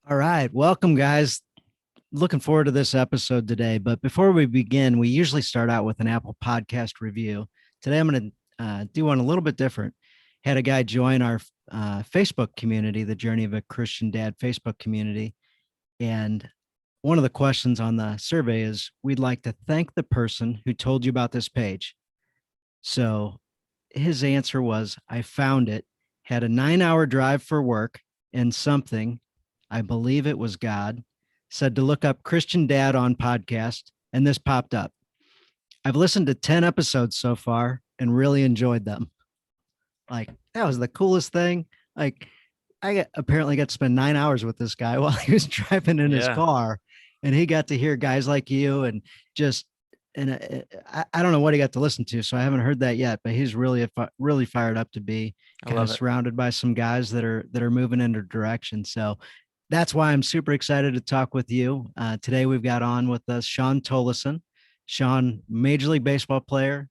All right. Welcome, guys. Looking forward to this episode today. But before we begin, we usually start out with an Apple podcast review. Today, I'm going to do one a little bit different. Had a guy join our Facebook community, the Journey of a Christian Dad Facebook community. And one of the questions on the survey is we'd like to thank the person who told you about this page. So his answer was I found it, had a 9-hour drive for work, and something, I believe it was God, said to look up Christian Dad on podcast, and this popped up. I've listened to 10 episodes so far and really enjoyed them. Like, that was the coolest thing. Like, apparently got to spend 9 hours with this guy while he was driving in his Yeah. car, and he got to hear guys like you and just I don't know what he got to listen to, so I haven't heard that yet. But he's really fired up to be I kind of love it. surrounded by some guys that are moving in a direction. So that's why I'm super excited to talk with you today. We've got on with us Shawn Tolleson. Shawn, Major League Baseball player.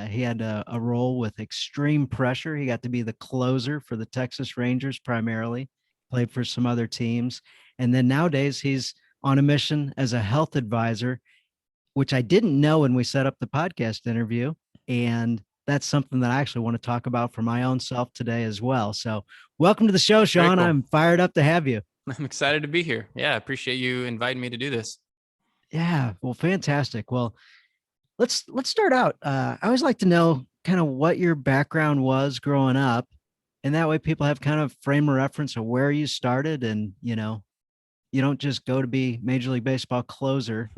He had a role with extreme pressure. He got to be the closer for the Texas Rangers primarily, played for some other teams. And then nowadays he's on a mission as a health advisor, which I didn't know when we set up the podcast interview. And that's something that I actually want to talk about for my own self today as well. So welcome to the show, Very Shawn. cool. I'm fired up to have you. I'm excited to be here. Yeah, I appreciate you inviting me to do this. Yeah, well, fantastic. Well, let's start out. I always like to know kind of what your background was growing up, and that way people have kind of frame of reference of where you started, and you don't just go to be Major League Baseball closer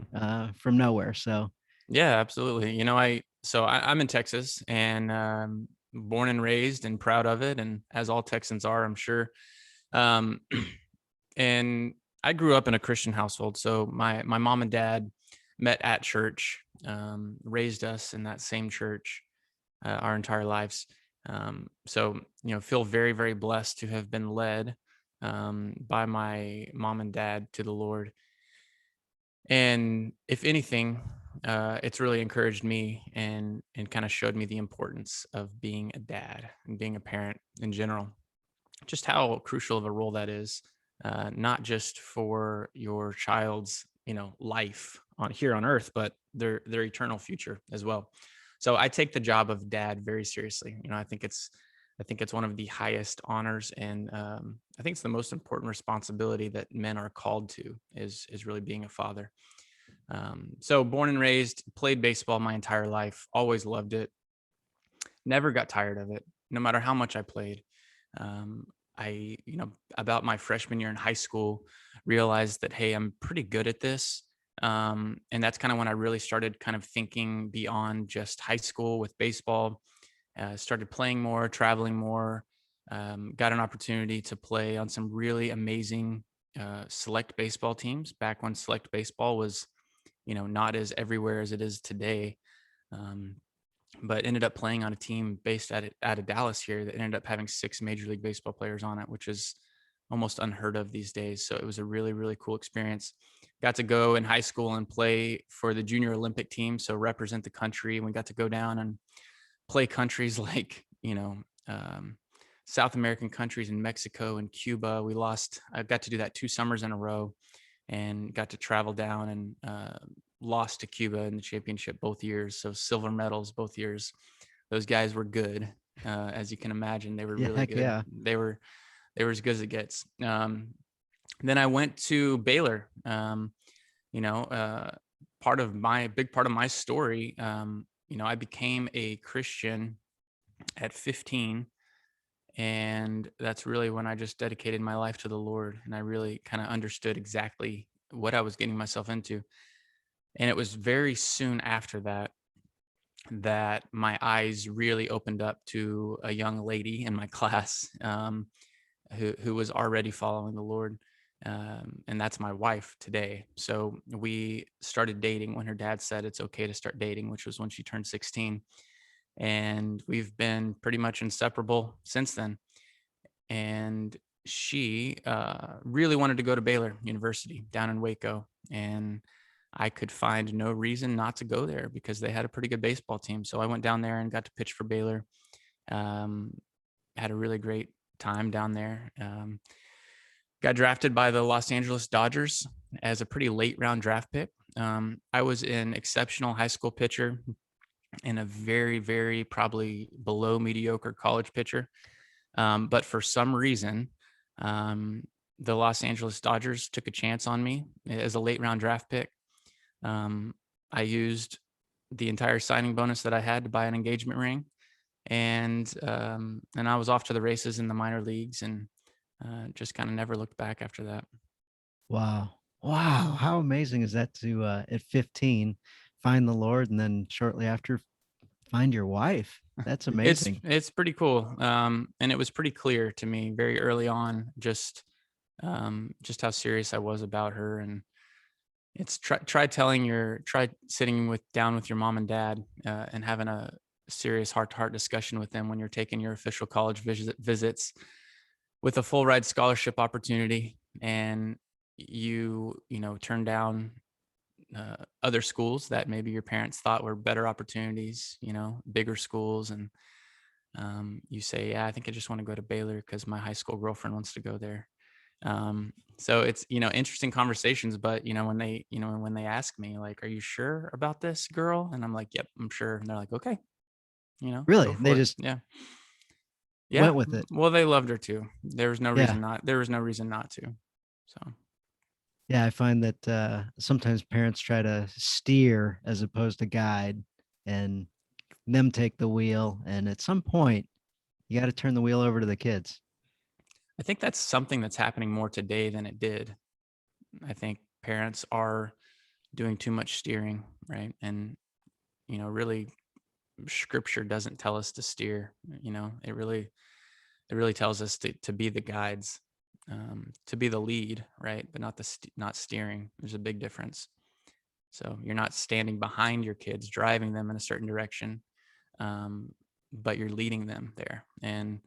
from nowhere. So Yeah, absolutely. I'm in Texas and born and raised and proud of it, and as all Texans are, I'm sure. Um, and I grew up in a Christian household, so my mom and dad met at church, raised us in that same church our entire lives. Feel very, very blessed to have been led by my mom and dad to the Lord. And if anything, it's really encouraged me and kind of showed me the importance of being a dad and being a parent in general. Just how crucial of a role that is, not just for your child's life on here on earth, but their eternal future as well. So I take the job of dad very seriously. I think it's one of the highest honors, and I think it's the most important responsibility that men are called to is really being a father. So born and raised, played baseball my entire life, always loved it, never got tired of it, no matter how much I played. Um, about my freshman year in high school, realized that, hey, I'm pretty good at this. And that's kind of when I really started kind of thinking beyond just high school with baseball. Started playing more, traveling more, got an opportunity to play on some really amazing select baseball teams back when select baseball was, not as everywhere as it is today. Um, but ended up playing on a team based out of Dallas here that ended up having 6 Major League Baseball players on it, which is almost unheard of these days. So it was a really, really cool experience. Got to go in high school and play for the junior Olympic team, so represent the country. And we got to go down and play countries like, South American countries in Mexico and Cuba. I got to do that 2 summers in a row and got to travel down and lost to Cuba in the championship both years. So silver medals both years. Those guys were good. As you can imagine, they were yeah, really heck good. yeah. They were as good as it gets. Then I went to Baylor. You know, uh, big part of my story. I became a Christian at 15, and that's really when I just dedicated my life to the Lord, and I really kind of understood exactly what I was getting myself into. And it was very soon after that my eyes really opened up to a young lady in my class, who was already following the Lord. And that's my wife today. So we started dating when her dad said it's okay to start dating, which was when she turned 16. And we've been pretty much inseparable since then. And she really wanted to go to Baylor University down in Waco. And I could find no reason not to go there because they had a pretty good baseball team. So I went down there and got to pitch for Baylor. Um, had a really great time down there. Got drafted by the Los Angeles Dodgers as a pretty late round draft pick. I was an exceptional high school pitcher and a very, very probably below mediocre college pitcher. But for some reason, um, the Los Angeles Dodgers took a chance on me as a late round draft pick. Um, I used the entire signing bonus that I had to buy an engagement ring, and I was off to the races in the minor leagues, and just kind of never looked back after that. Wow. Wow. How amazing is that to at 15 find the Lord and then shortly after find your wife? That's amazing. It's pretty cool, and it was pretty clear to me very early on just how serious I was about her. And it's try sitting with down with your mom and dad and having a serious heart-to-heart discussion with them when you're taking your official college visits with a full ride scholarship opportunity, and you turn down other schools that maybe your parents thought were better opportunities, bigger schools. And you say, yeah, I think I just want to go to Baylor because my high school girlfriend wants to go there. So it's, interesting conversations, but when they ask me like, are you sure about this, girl? And I'm like, yep, I'm sure. And they're like, okay, go Really? They for it. just Yeah. Yeah. went with it. Well, they loved her too. Yeah. There was no reason not to. So Yeah. I find that sometimes parents try to steer as opposed to guide and them take the wheel. And at some point, you got to turn the wheel over to the kids. I think that's something that's happening more today than it did. I think parents are doing too much steering, right? And, really scripture doesn't tell us to steer. It really tells us to be the guides, to be the lead, right? But not steering. There's a big difference. So you're not standing behind your kids, driving them in a certain direction, but you're leading them there. And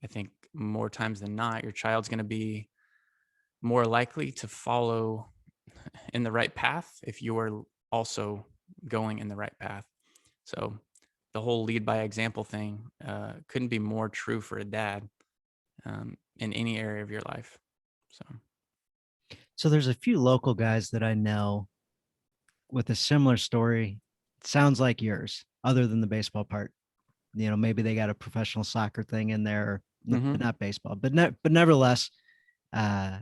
I think more times than not, your child's going to be more likely to follow in the right path if you are also going in the right path. So the whole lead by example thing couldn't be more true for a dad in any area of your life. So there's a few local guys that I know with a similar story. Sounds like yours, other than the baseball part. Maybe they got a professional soccer thing in there, Mm-hmm. but not baseball. But nevertheless, uh,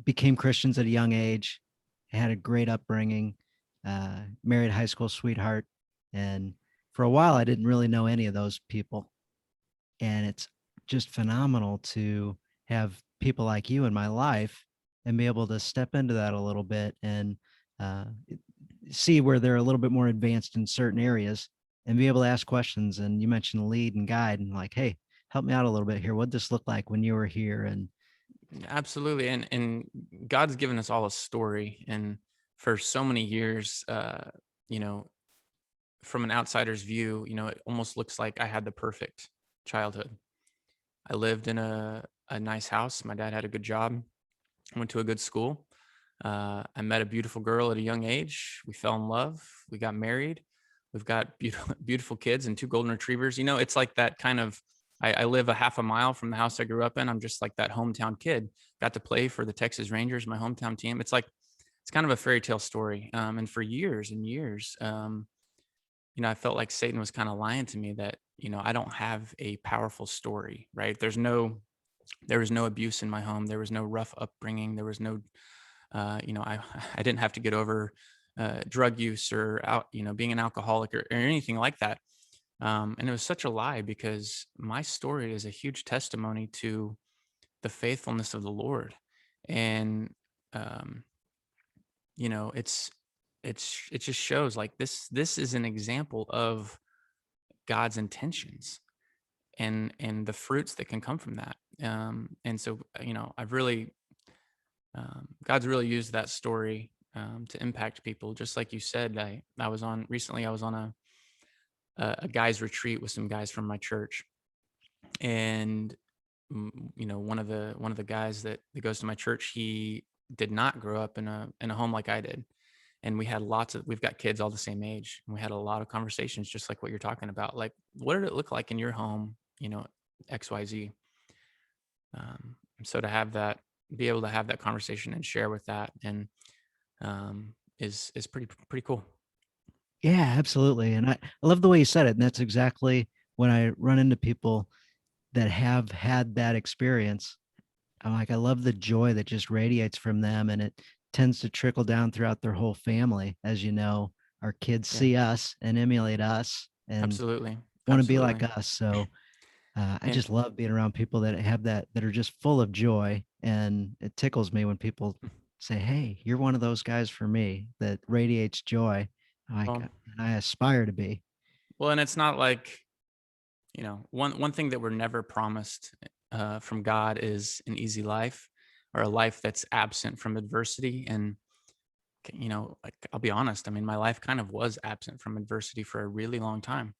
became Christians at a young age, had a great upbringing, married a high school sweetheart, and for a while I didn't really know any of those people. And it's just phenomenal to have people like you in my life and be able to step into that a little bit and uh, see where they're a little bit more advanced in certain areas and be able to ask questions. And you mentioned lead and guide and like, hey, help me out a little bit here. What'd this look like when you were here? And Absolutely. And God's given us all a story. And for so many years, you know, from an outsider's view, it almost looks like I had the perfect childhood. I lived in a nice house. My dad had a good job. I went to a good school. I met a beautiful girl at a young age. We fell in love. We got married. We've got beautiful, beautiful kids and two golden retrievers. It's like that kind of. I live a half a mile from the house I grew up in. I'm just like that hometown kid. Got to play for the Texas Rangers, my hometown team. It's kind of a fairy tale story. And for years and years, I felt like Satan was kind of lying to me that I don't have a powerful story. Right? There was no abuse in my home. There was no rough upbringing. There was no I I didn't have to get over drug use or being an alcoholic or anything like that. And it was such a lie because my story is a huge testimony to the faithfulness of the Lord. And um, it just shows like this is an example of God's intentions and the fruits that can come from that. And so I've really God's really used that story to impact people. Just like you said, I was on recently. I was on a guys retreat with some guys from my church, and one of the guys that goes to my church, he did not grow up in a home like I did, and we've got kids all the same age, and we had a lot of conversations just like what you're talking about. Like, what did it look like in your home? XYZ. So to have that be able to have that conversation and share with that, and is pretty cool. Yeah, absolutely. And I love the way you said it. And that's exactly when I run into people that have had that experience. I'm like, I love the joy that just radiates from them. And it tends to trickle down throughout their whole family. As you know, our kids Yeah, see us and emulate us and absolutely, want to be like absolutely. us. So I And just love being around people that have that are just full of joy. And it tickles me when people say, "Hey, you're one of those guys for me that radiates joy." I'm like, well, and I aspire to be. and it's not like, one thing that we're never promised from God is an easy life, or a life that's absent from adversity. And like, I'll be honest, I mean, my life kind of was absent from adversity for a really long time.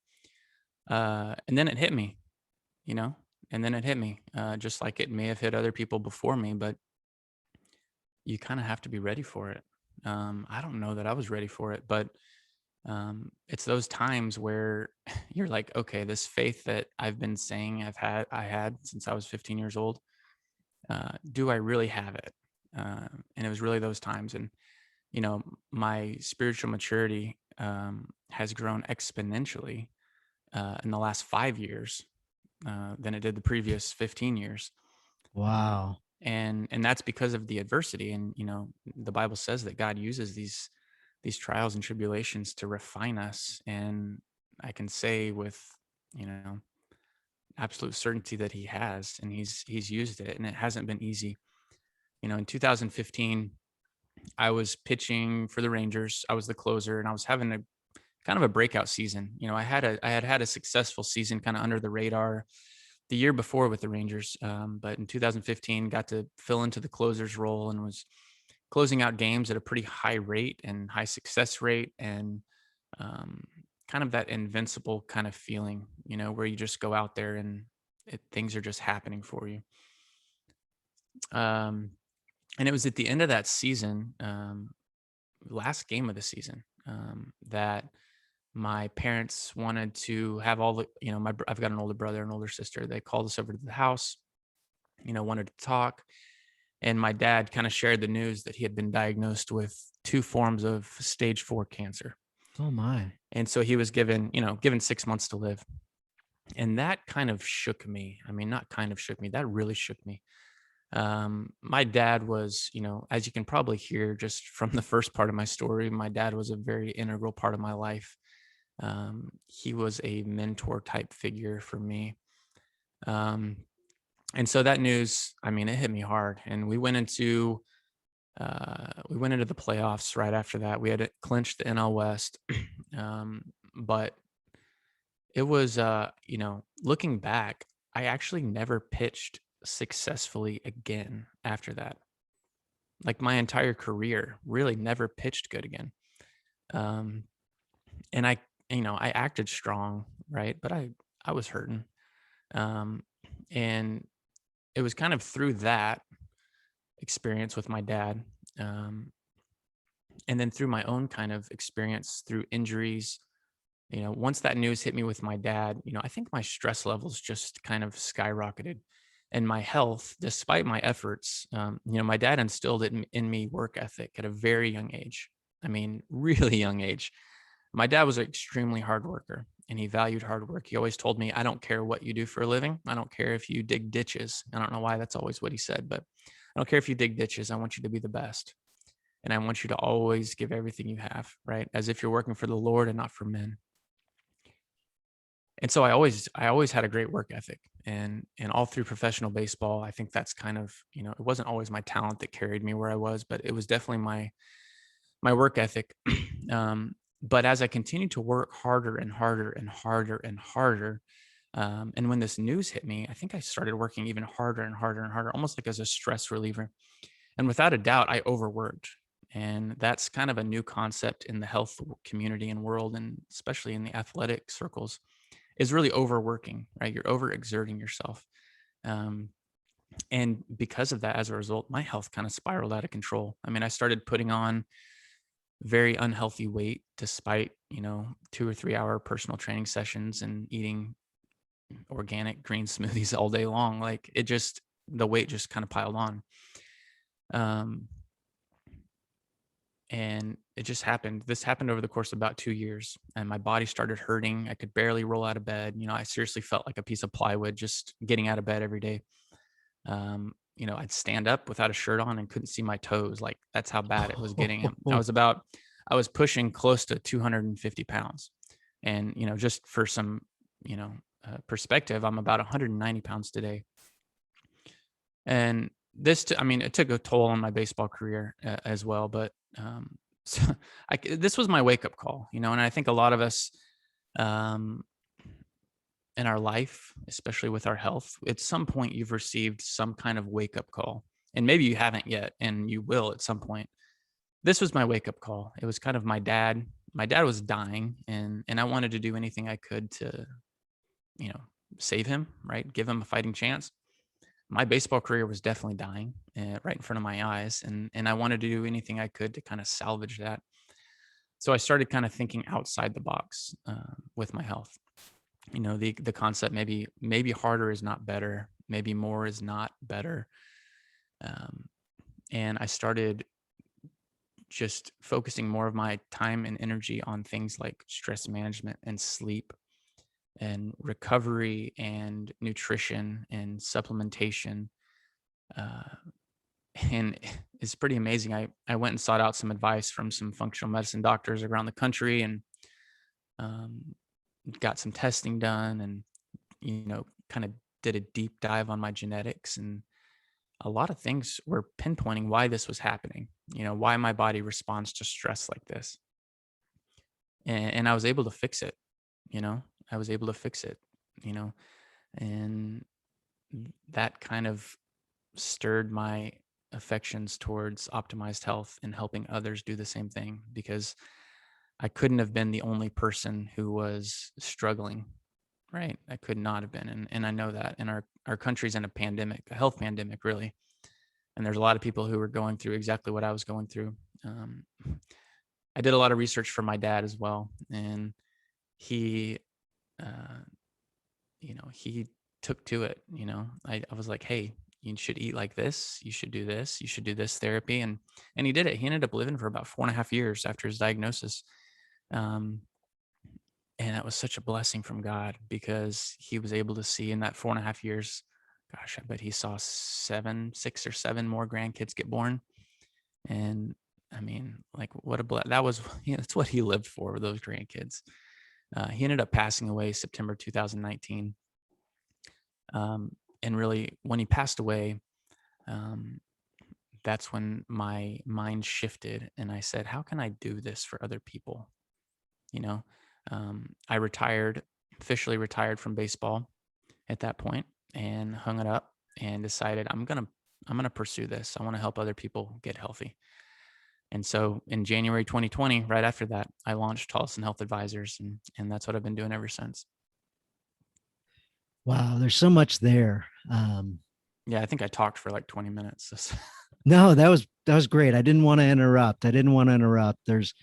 And then it hit me, you know, and then it hit me, just like it may have hit other people before me, but you kind of have to be ready for it. I don't know that I was ready for it, but it's those times where you're like, okay, this faith that I've been saying I had since I was 15 years old, do I really have it? And it was really those times. And my spiritual maturity has grown exponentially in the last 5 years than it did the previous 15 years. Wow. And that's because of the adversity. And the Bible says that God uses these trials and tribulations to refine us. And I can say with you know absolute certainty that He has, and He's used it, and it hasn't been easy. In 2015, I was pitching for the Rangers. I was the closer, and I was having a kind of a breakout season. I had a successful season kind of under the radar the year before with the Rangers. But in 2015, got to fill into the closer's role and was closing out games at a pretty high rate and high success rate, and um, kind of that invincible kind of feeling, where you just go out there and things are just happening for you. Um, and it was at the end of that season, last game of the season, that my parents wanted to have all the, I've got an older brother and older sister. They called us over to the house, wanted to talk. And my dad kind of shared the news that he had been diagnosed with two forms of stage 4 cancer. Oh my. And so he was given 6 months to live. And that kind of shook me. I mean, not kind of shook me, that really shook me. My dad was, as you can probably hear just from the first part of my story, my dad was a very integral part of my life. He was a mentor type figure for me. Um, and so that news, I mean, it hit me hard. And we went into the playoffs right after that. We had clinched the NL West. But it was, looking back, I actually never pitched successfully again after that. Like, my entire career, really never pitched good again. Um, and I acted strong, right? But I was hurting. Um, and it was kind of through that experience with my dad, um, and then through my own kind of experience through injuries. Once that news hit me with my dad, I think my stress levels just kind of skyrocketed, and my health, despite my efforts, my dad instilled it in me, work ethic, at a very young age. I mean, really young age. My dad was an extremely hard worker, and he valued hard work. He always told me, I don't care what you do for a living. I don't care if you dig ditches. I don't know why that's always what he said, but I don't care if you dig ditches. I want you to be the best. And I want you to always give everything you have, right? As if you're working for the Lord and not for men. And so I always had a great work ethic, and all through professional baseball, I think that's kind of, it wasn't always my talent that carried me where I was, but it was definitely my work ethic. But as I continued to work harder and harder and harder and harder, and when this news hit me, I think I started working even harder and harder and harder, almost like as a stress reliever. And without a doubt, I overworked. And that's kind of a new concept in the health community and world, and especially in the athletic circles, is really overworking, right? You're overexerting yourself. Um, and because of that, as a result, my health kind of spiraled out of control. I mean, I started putting on very unhealthy weight despite, 2 or 3 hour personal training sessions and eating organic green smoothies all day long. Like, the weight just kind of piled on. Um, and it just happened. This happened over the course of about 2 years, and my body started hurting. I could barely roll out of bed. I seriously felt like a piece of plywood just getting out of bed every day. I'd stand up without a shirt on and couldn't see my toes. Like, that's how bad it was getting. I was pushing close to 250 pounds. And, just for some, you know, perspective, I'm about 190 pounds today. And it took a toll on my baseball career as well. But so this was my wake up call, and I think a lot of us, um, in our life, especially with our health, at some point you've received some kind of wake up call, and maybe you haven't yet, and you will at some point. This was my wake up call. It was kind of my dad. My dad was dying, and I wanted to do anything I could to, you know, save him, right? Give him a fighting chance. My baseball career was definitely dying right in front of my eyes, and I wanted to do anything I could to kind of salvage that. So I started kind of thinking outside the box with my health. The concept, maybe harder is not better, maybe more is not better. um, and I started just focusing more of my time and energy on things like stress management and sleep and recovery and nutrition and supplementation. uh, and it's pretty amazing. I went and sought out some advice from some functional medicine doctors around the country, and um, got some testing done, and kind of did a deep dive on my genetics, and a lot of things were pinpointing why this was happening, why my body responds to stress like this. And I was able to fix it. you know I was able to fix it. you know and that kind of stirred my affections towards optimized health and helping others do the same thing, because I couldn't have been the only person who was struggling. Right. I could not have been. And I know that. And our country's in a pandemic, a health pandemic, really. And there's a lot of people who are going through exactly what I was going through. Um, I did a lot of research for my dad as well. And he, uh, he took to it. I was like, hey, you should eat like this. You should do this. You should do this therapy. And he did it. He ended up living for about 4.5 years after his diagnosis. Um, and that was such a blessing from God, because he was able to see in that 4.5 years, gosh, I bet he saw 6 or 7 more grandkids get born. And I mean, like, what that was, that's what he lived for, those grandkids. He ended up passing away September 2019. And really, when he passed away, um, that's when my mind shifted, and I said, how can I do this for other people? You know, I officially retired from baseball at that point, and hung it up, and decided I'm gonna pursue this. I want to help other people get healthy. And so in January 2020, right after that, I launched Tolleson Health Advisors, and that's what I've been doing ever since. Wow, there's so much there. Yeah, I think I talked for like 20 minutes. No, that was great. I didn't want to interrupt. I didn't want to interrupt. There's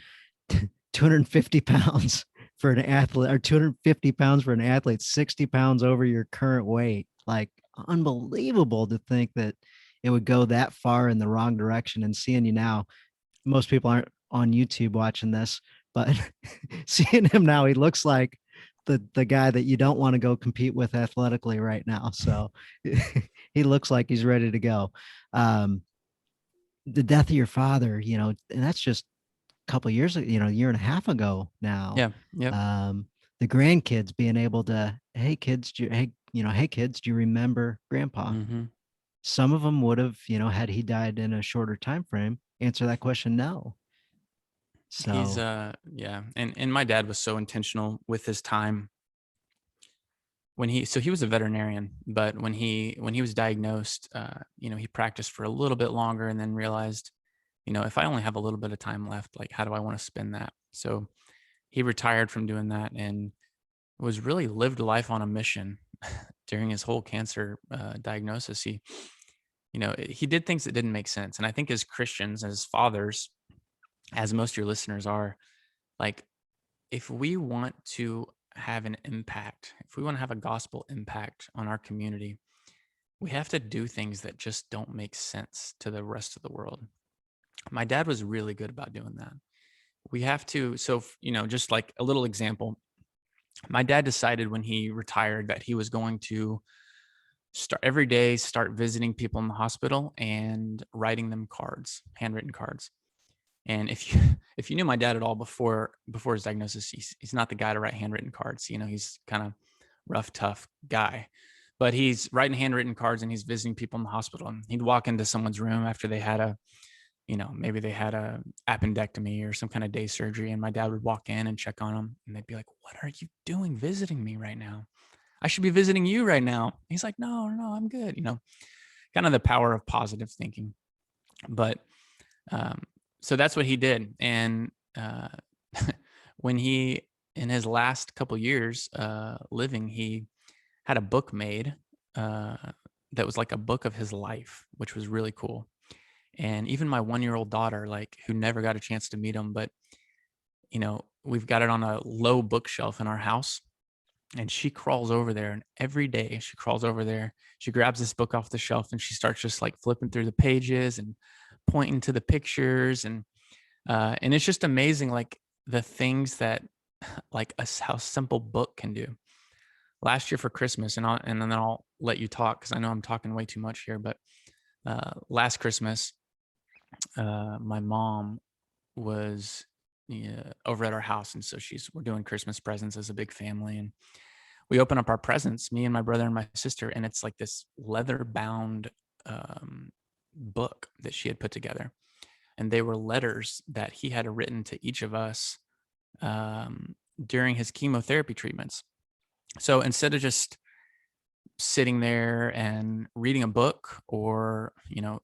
250 pounds for an athlete, or 250 pounds for an athlete, 60 pounds over your current weight. Like, unbelievable to think that it would go that far in the wrong direction. And seeing you now, most people aren't on YouTube watching this, but seeing him now, he looks like the guy that you don't want to go compete with athletically right now. So he looks like he's ready to go. Um, the death of your father, and that's just a couple of years, a year and a half ago now. Yeah. Yep. The grandkids being able to, hey kids, hey kids, do you remember grandpa? Hmm. Some of them would have, had he died in a shorter time frame, answer that question, no. He's So yeah, and my dad was so intentional with his time. He was a veterinarian, but when he was diagnosed, he practiced for a little bit longer, and then realized, if I only have a little bit of time left, like, how do I want to spend that? So he retired from doing that, and was really lived life on a mission during his whole cancer diagnosis. He did things that didn't make sense. And I think as Christians, as fathers, as most of your listeners are, like, if we want to have an impact, if we want to have a gospel impact on our community, we have to do things that just don't make sense to the rest of the world. My dad was really good about doing that. We have to, so, just like a little example, my dad decided when he retired that he was going to start visiting people in the hospital and writing them cards, handwritten cards. And if you if you knew my dad at all before his diagnosis, he's not the guy to write handwritten cards. He's kind of rough, tough guy. But he's writing handwritten cards and he's visiting people in the hospital. And he'd walk into someone's room after they had maybe they had a appendectomy or some kind of day surgery. And my dad would walk in and check on them. And they'd be like, "What are you doing visiting me right now? I should be visiting you right now." He's like, "No, no, I'm good." Kind of the power of positive thinking. But um, so that's what he did. And when he, in his last couple years living, he had a book made uh, that was like a book of his life, which was really cool. And even my 1-year-old daughter, like, who never got a chance to meet him, but we've got it on a low bookshelf in our house. And she crawls over there, and every day she crawls over there, she grabs this book off the shelf and she starts just like flipping through the pages and pointing to the pictures. And it's just amazing, like the things that like how simple book can do. Last year for Christmas, and then I'll let you talk because I know I'm talking way too much here. But last Christmas, my mom was over at our house, and so we're doing Christmas presents as a big family, and we open up our presents, me and my brother and my sister, and it's like this leather bound book that she had put together, and they were letters that he had written to each of us during his chemotherapy treatments. So instead of just sitting there and reading a book, or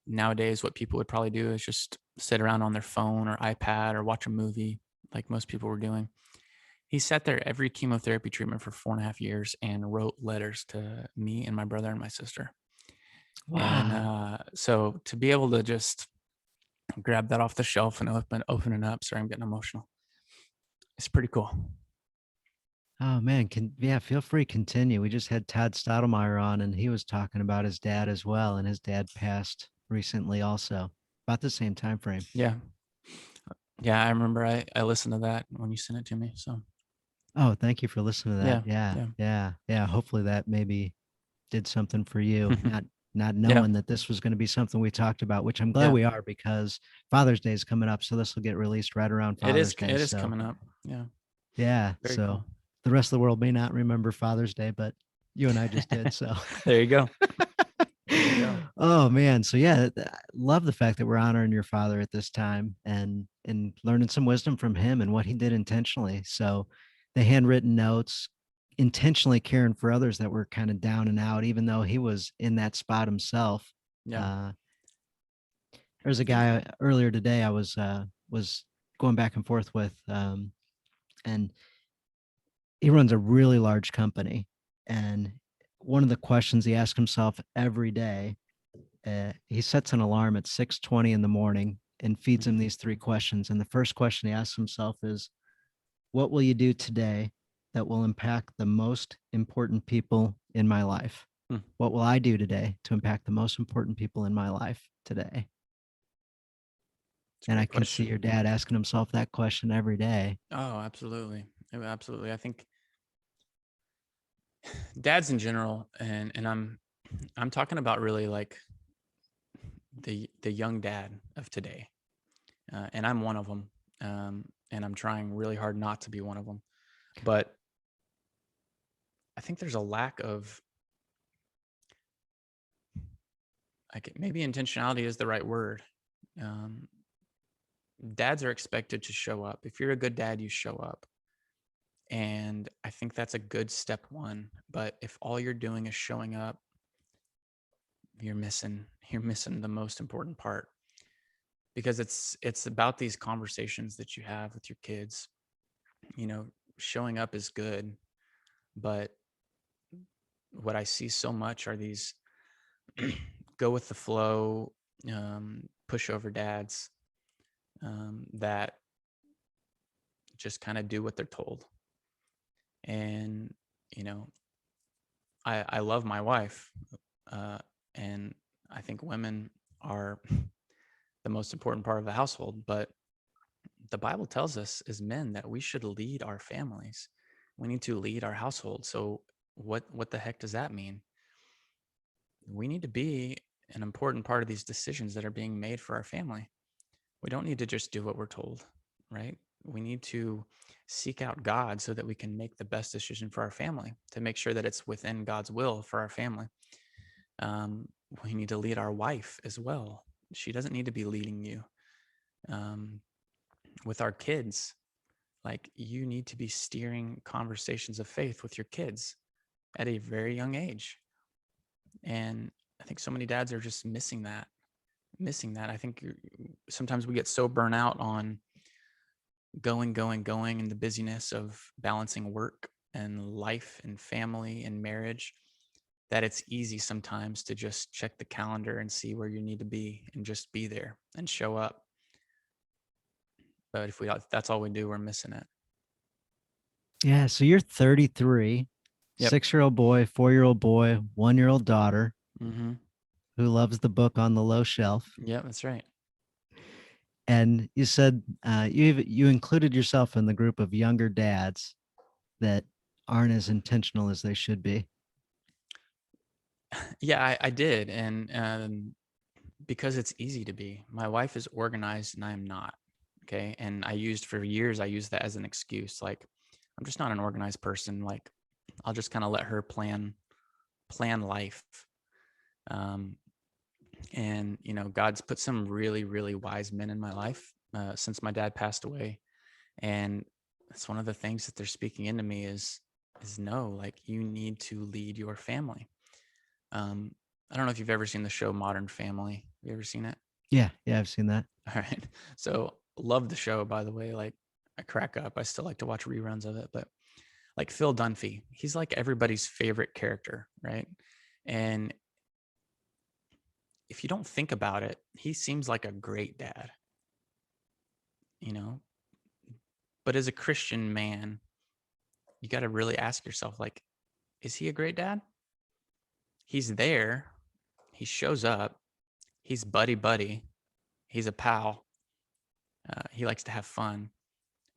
nowadays what people would probably do is just sit around on their phone or iPad or watch a movie like most people were doing, he sat there every chemotherapy treatment for 4.5 years and wrote letters to me and my brother and my sister. And Wow. so to be able to just grab that off the shelf and open it up, sorry, I'm getting emotional, it's pretty cool. Oh man, feel free to continue. We just had Todd Stottlemyre on and he was talking about his dad as well, and his dad passed recently also, about the same time frame. Yeah. I remember I listened to that when you sent it to me. So Oh, thank you for listening to that. yeah. Yeah. Yeah. Yeah. Yeah. Hopefully that maybe did something for you, not Yeah. knowing that this was going to be something we talked about, which I'm glad Yeah. we are, because Father's Day is coming up. So this will get released right around Father's Day. It is So coming up. Yeah. yeah. Very So cool. the rest of the world may not remember Father's Day, but you and I just did. So There you go. There you go. oh man. So yeah, love the fact that we're honoring your father at this time and learning some wisdom from him and what he did intentionally. So the handwritten notes, intentionally caring for others that were kind of down and out, even though he was in that spot himself. Yeah. Uh, there's a guy earlier today I was going back and forth with, and he runs a really large company. And one of the questions he asks himself every day, he sets an alarm at 6:20 in the morning and feeds him these three questions. And the first question he asks himself is, what will you do today that will impact the most important people in my life? Hmm. What will I do today to impact the most important people in my life today? It's a And I great can see question. your dad asking himself that question every day. Oh, absolutely. Absolutely. I think dads in general, and I'm talking about really like the young dad of today, and I'm one of them, and I'm trying really hard not to be one of them. But I think there's a lack of, like, maybe intentionality is the right word. Um, Dads are expected to show up. If you're a good dad, you show up. And I think that's a good step one. But if all you're doing is showing up, you're missing the most important part, because it's about these conversations that you have with your kids. You know, showing up is good, but what I see so much are these go with the flow, pushover dads that just kind of do what they're told. And you know, I love my wife, And I think women are the most important part of the household, but the Bible tells us as men that we should lead our families. We need to lead our household. So what the heck does that mean? We need to be an important part of these decisions that are being made for our family. We don't need to just do what we're told, right? We need to seek out God so that we can make the best decision for our family, to make sure that it's within God's will for our family. Um, we need to lead our wife as well. She doesn't need to be leading you. Um, with our kids, like you need to be steering conversations of faith with your kids at a very young age. And I think so many dads are just missing that. I think sometimes we get so burnt out on going and the busyness of balancing work and life and family and marriage that it's easy sometimes to just check the calendar and see where you need to be and just be there and show up. But if that's all we do, we're missing it. Yeah. So you're 33, Yep. 6-year-old boy, 4-year-old boy, 1-year-old daughter Mm-hmm. who loves the book on the low shelf. Yep, that's right. And you said you included yourself in the group of younger dads that aren't as intentional as they should be. Yeah, I did. And because it's easy to be. My wife is organized and I am not. Okay. And for years, I used that as an excuse. Like, I'm just not an organized person. Like, I'll just kind of let her plan life. Um, and God's put some really, really wise men in my life since my dad passed away. And that's one of the things that they're speaking into me is no, like you need to lead your family. Um, I don't know if you've ever seen the show Modern Family. Have you ever seen it? Yeah. Yeah. I've seen that. All right. So love the show, by the way. Like I crack up. I still like to watch reruns of it. But like Phil Dunphy, he's like everybody's favorite character, right? And if you don't think about it, he seems like a great dad, you know? But as a Christian man, you got to really ask yourself, like, is he a great dad? He's there. He shows up. He's buddy. He's a pal. He likes to have fun,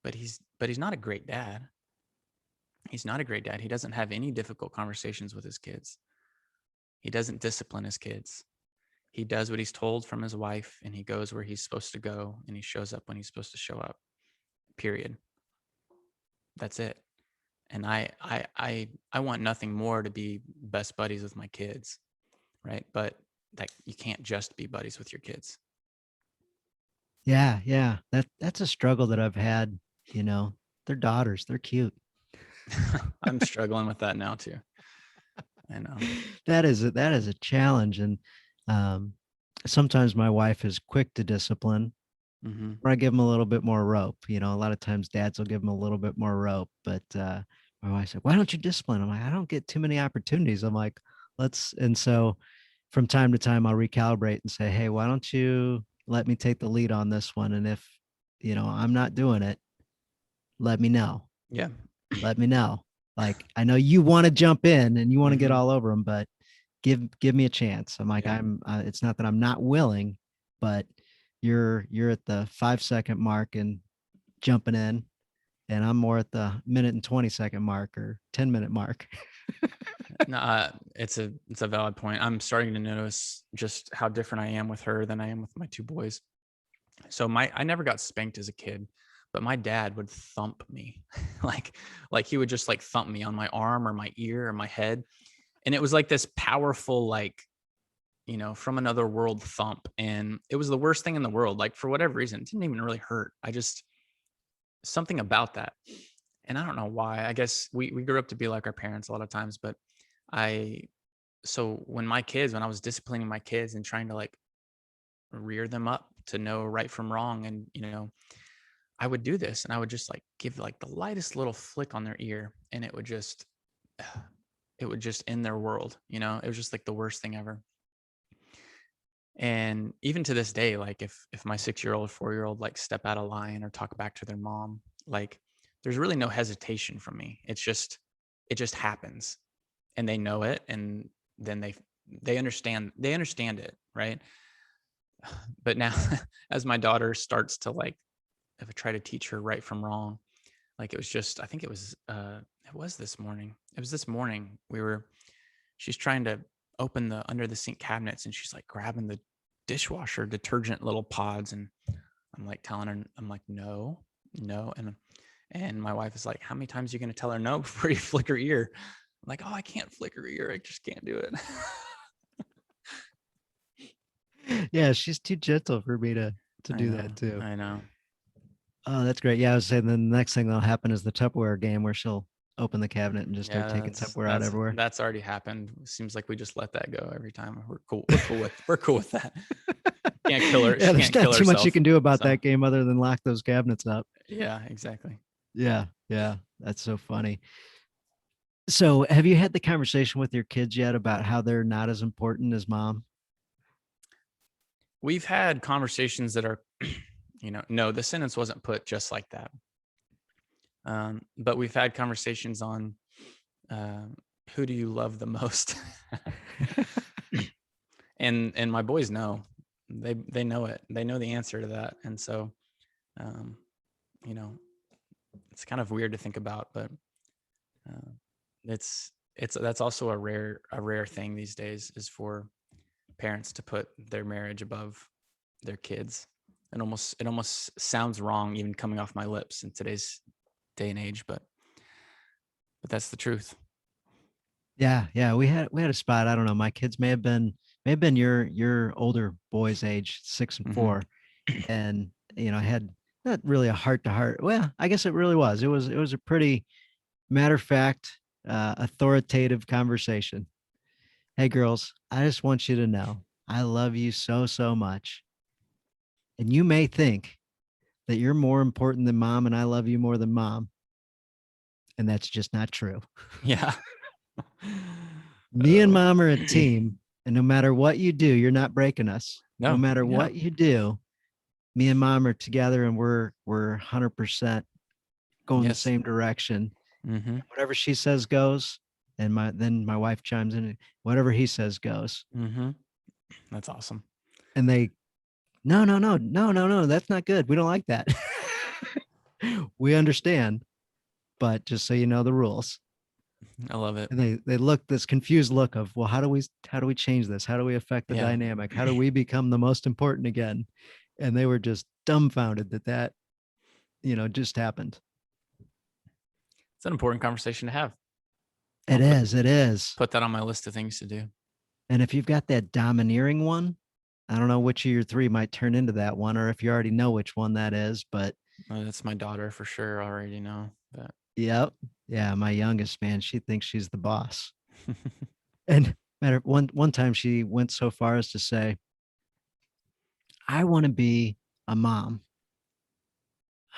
but he's not a great dad. He's not a great dad. He doesn't have any difficult conversations with his kids. He doesn't discipline his kids. He does what he's told from his wife, and he goes where he's supposed to go, and he shows up when he's supposed to show up. Period. That's it. And I want nothing more to be best buddies with my kids, right? But that you can't just be buddies with your kids. Yeah. Yeah. That's a struggle that I've had. They're daughters. They're cute. I'm struggling with that now too. I know. That is a challenge. And um, sometimes my wife is quick to discipline, Mm-hmm. or I give them a little bit more rope. A lot of times dads will give them a little bit more rope, but my wife said, "Why don't you discipline?" I'm like, "I don't get too many opportunities." I'm like, and so from time to time, I'll recalibrate and say, "Hey, why don't you let me take the lead on this one? And if, I'm not doing it, let me know. Yeah. Let me know. Like, I know you want to jump in and you want to get Mm-hmm. all over them, but give me a chance." I'm like, Yeah. it's not that I'm not willing, but you're at the 5-second mark and jumping in, and I'm more at the minute and 20-second mark or 10-minute mark. No, it's a valid point. I'm starting to notice just how different I am with her than I am with my two boys. So I never got spanked as a kid, but my dad would thump me. like he would just like thump me on my arm or my ear or my head. And it was like this powerful, like, from another world thump. And it was the worst thing in the world. Like for whatever reason, it didn't even really hurt. Something about that. And I don't know why. I guess we grew up to be like our parents a lot of times, but I so when I was disciplining my kids and trying to like rear them up to know right from wrong, and I would do this and I would just like give like the lightest little flick on their ear, and it would just end their world. It was just like the worst thing ever. And even to this day, like if my 6-year-old or 4-year-old like step out of line or talk back to their mom, like there's really no hesitation from me. It just happens, and they know it, and then they understand it, right? But now as my daughter starts to like, if I try to teach her right from wrong, like it was just, I think it was this morning. It was this morning. She's trying to open the under the sink cabinets and she's like grabbing the dishwasher detergent little pods. And I'm like telling her, I'm like, no, no. And my wife is like, how many times are you going to tell her no before you flick her ear? I'm like, oh, I can't flick her ear. I just can't do it. Yeah, she's too gentle for me to I do know. that too. I know. Oh, that's great. Yeah, I was saying the next thing that'll happen is the Tupperware game where she'll open the cabinet and just start Yeah, taking Tupperware out everywhere. that's already happened. Seems like we just let that go every time. We're cool with that. Can't kill her. Yeah, She there's can't not kill too much you herself. can do about So that game other than lock those cabinets up. yeah, exactly. Yeah, yeah, that's so funny. So, have you had the conversation with your kids yet about how they're not as important as mom? We've had conversations that are, no, the sentence wasn't put just like that. But we've had conversations on uh, who do you love the most, and my boys know, they know it. They know the answer to that, and so, um, you know, it's kind of weird to think about, but uh, it's that's also a rare thing these days, is for parents to put their marriage above their kids. It almost sounds wrong even coming off my lips in today's day and age, but that's the truth. Yeah, yeah, we had a spot. I don't know. My kids may have been your older boy's age, 6 and Mm-hmm. 4, and I had not really a heart to heart. Well, I guess it really was. It was a pretty matter of fact, authoritative conversation. Hey, girls, I just want you to know I love you so so much, and you may think that you're more important than mom, and I love you more than mom, and that's just not true. Yeah. Me and mom are a team, and no matter what you do, you're not breaking us. No No, matter yeah. what you do, me and mom are together, and we're 100% going the Yes. same direction. Mm-hmm. Whatever she says goes, and my wife chimes in. Whatever he says goes, Mm-hmm. That's awesome. and they no no no no no no that's not good. We don't like that. We understand, but just so you know the rules. I love it. And they look this confused look of, well, how do we change this? How do we affect the Yeah. dynamic? How do we become the most important again? And they were just dumbfounded that just happened. It's an important conversation to have. It is, it is. Put that on my list of things to do. And if you've got that domineering one, I don't know which of your three might turn into that one, or if you already know which one that is, but That's my daughter for sure. I already know that. yep. Yeah, my youngest, man, she thinks she's the boss. And matter one time she went so far as to say, I want to be a mom.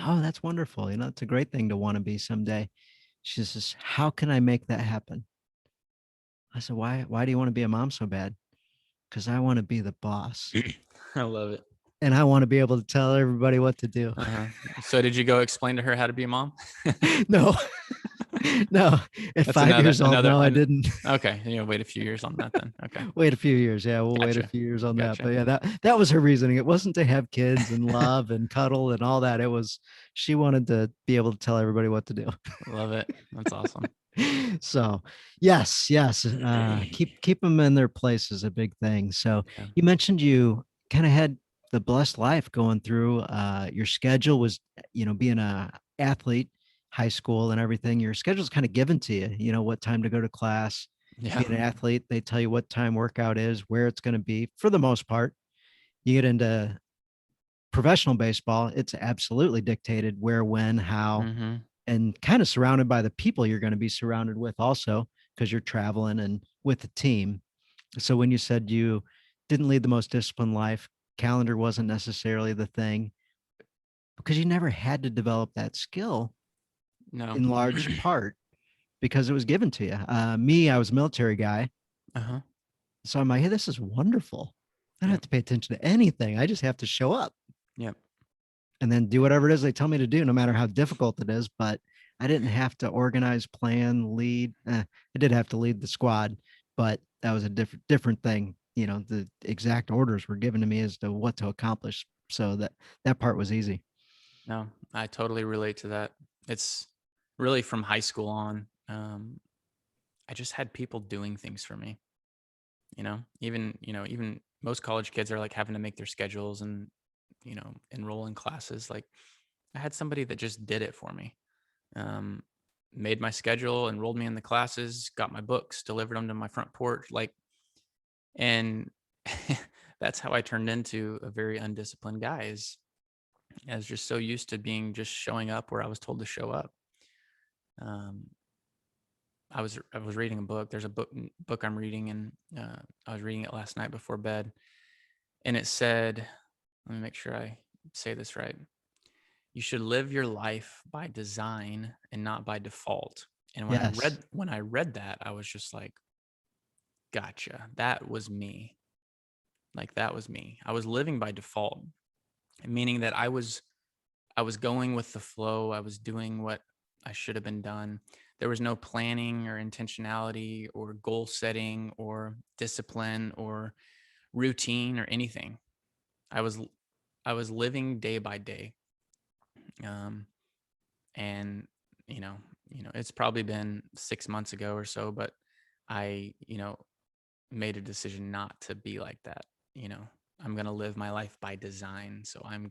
Oh, that's wonderful. It's a great thing to want to be someday. She says, how can I make that happen? I said, why do you want to be a mom so bad? Because I want to be the boss. I love it. And I want to be able to tell everybody what to do. Uh-huh. So did you go explain to her how to be a mom? No, no. At That's 5 years old, no, I didn't. Okay, wait a few years on that then. Okay. Wait a few years. Yeah, we'll wait a Gotcha. few years on that. Gotcha. But yeah, that was her reasoning. It wasn't to have kids and love and cuddle and all that. It was she wanted to be able to tell everybody what to do. Love it. That's awesome. So yes, yes. Keep them in their place is a big thing. So Yeah. you mentioned you kind of had the blessed life going through. Your schedule was, being a athlete, high school and everything. Your schedule's kind of given to you. You know what time to go to class. Yeah. Being an athlete, they tell you what time workout is, where it's going to be. For the most part, you get into professional baseball, it's absolutely dictated where, when, how, Mm-hmm. and kind of surrounded by the people you're going to be surrounded with also, because you're traveling and with the team. So when you said you didn't lead the most disciplined life, calendar wasn't necessarily the thing because you never had to develop that skill No. in large part because it was given to you. Me, I was a military guy. Uh-huh. So I'm like, hey, this is wonderful. I don't have to pay attention to anything. I just have to show up. Yep. And then do whatever it is they tell me to do, no matter how difficult it is. But I didn't have to organize, plan, lead. I did have to lead the squad, but that was a different thing. You know, the exact orders were given to me as to what to accomplish. So that part was easy. No, I totally relate to that. It's really from high school on. I just had people doing things for me. Even most college kids are like having to make their schedules and enroll in classes. Like I had somebody that just did it for me. Um, Made my schedule, enrolled me in the classes, got my books, delivered them to my front porch. Like, and that's how I turned into a very undisciplined guy. Is I was just so used to being just showing up where I was told to show up. Um, I was reading a book. There's a book I'm reading, and I was reading it last night before bed, and it said, let me make sure I say this right. You should live your life by design and not by default. And when I Yes. read when I read that, I was just like, gotcha. That was me. Like that was me. I was living by default, meaning that I was going with the flow. I was doing what I should have been done. There was no planning or intentionality or goal setting or discipline or routine or anything. I was I was living day by day. Um, and it's probably been 6 months ago or so, but I made a decision not to be like that. you know I'm going to live my life by design, so I've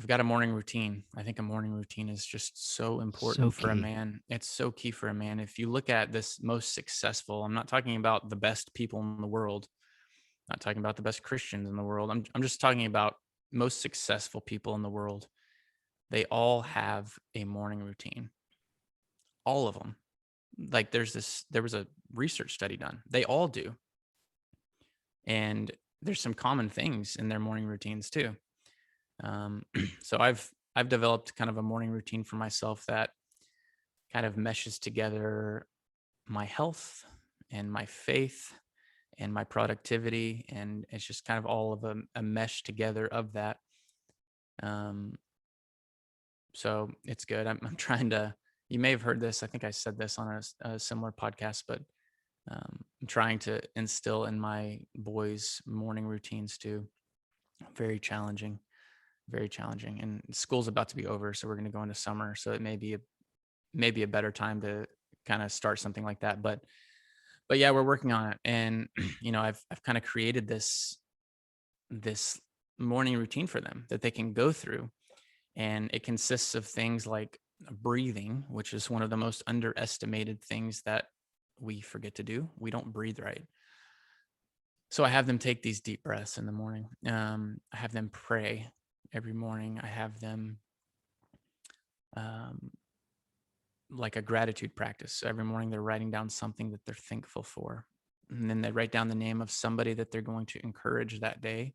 got a morning routine. I think a morning routine is just so So important for a key. man. It's so key for a man. If you look at this most successful, I'm not talking about the best people in the world, not talking about the best Christians in the world. I'm just talking about most successful people in the world. They all have a morning routine. All of them. Like there was a research study done. They all do. And there's some common things in their morning routines too. So I've developed kind of a morning routine for myself that kind of meshes together my health and my faith and my productivity, and it's just kind of all of a mesh together of that. Um, so it's good. I'm trying to. You may have heard this. I think I said this on a similar podcast, but I'm trying to instill in my boys morning routines too. Very challenging, very challenging. And school's about to be over, so we're going to go into summer. So it may be a better time to kind of start something like that. But yeah, we're working on it. And I've kind of created this morning routine for them that they can go through, and it consists of things like breathing, which is one of the most underestimated things that we forget to do. We don't breathe right. So I have them take these deep breaths in the morning. I have them pray every morning. I have them um, like a gratitude practice. So every morning they're writing down something that they're thankful for. And then they write down the name of somebody that they're going to encourage that day,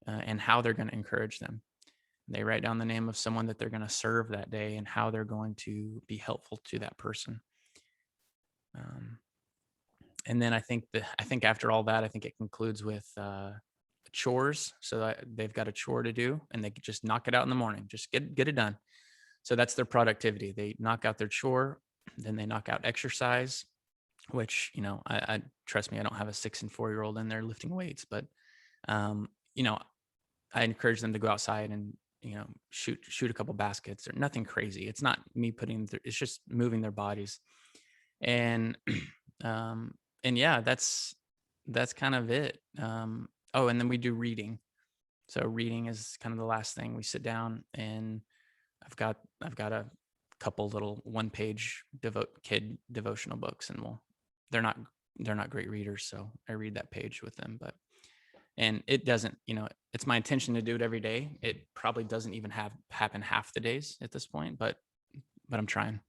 and how they're going to encourage them. They write down the name of someone that they're going to serve that day and how they're going to be helpful to that person. Um, and then I think after all that, I think it concludes with chores. So that they've got a chore to do, and they just knock it out in the morning. Just get it done. So that's their productivity. They knock out their chore, then they knock out exercise, which I trust me, I don't have a 6 and 4-year-old in there lifting weights, but um, you know, I encourage them to go outside and shoot a couple baskets, or nothing crazy. It's not me it's just moving their bodies. And um and yeah, that's kind of it. Oh, and then we do reading. So reading is kind of the last thing. We sit down, and I've got a couple little one-page kid devotional books, and they're not they're not great readers, so I read that page with them. And it doesn't, it's my intention to do it every day. It probably doesn't even happen half the days at this point, but I'm trying.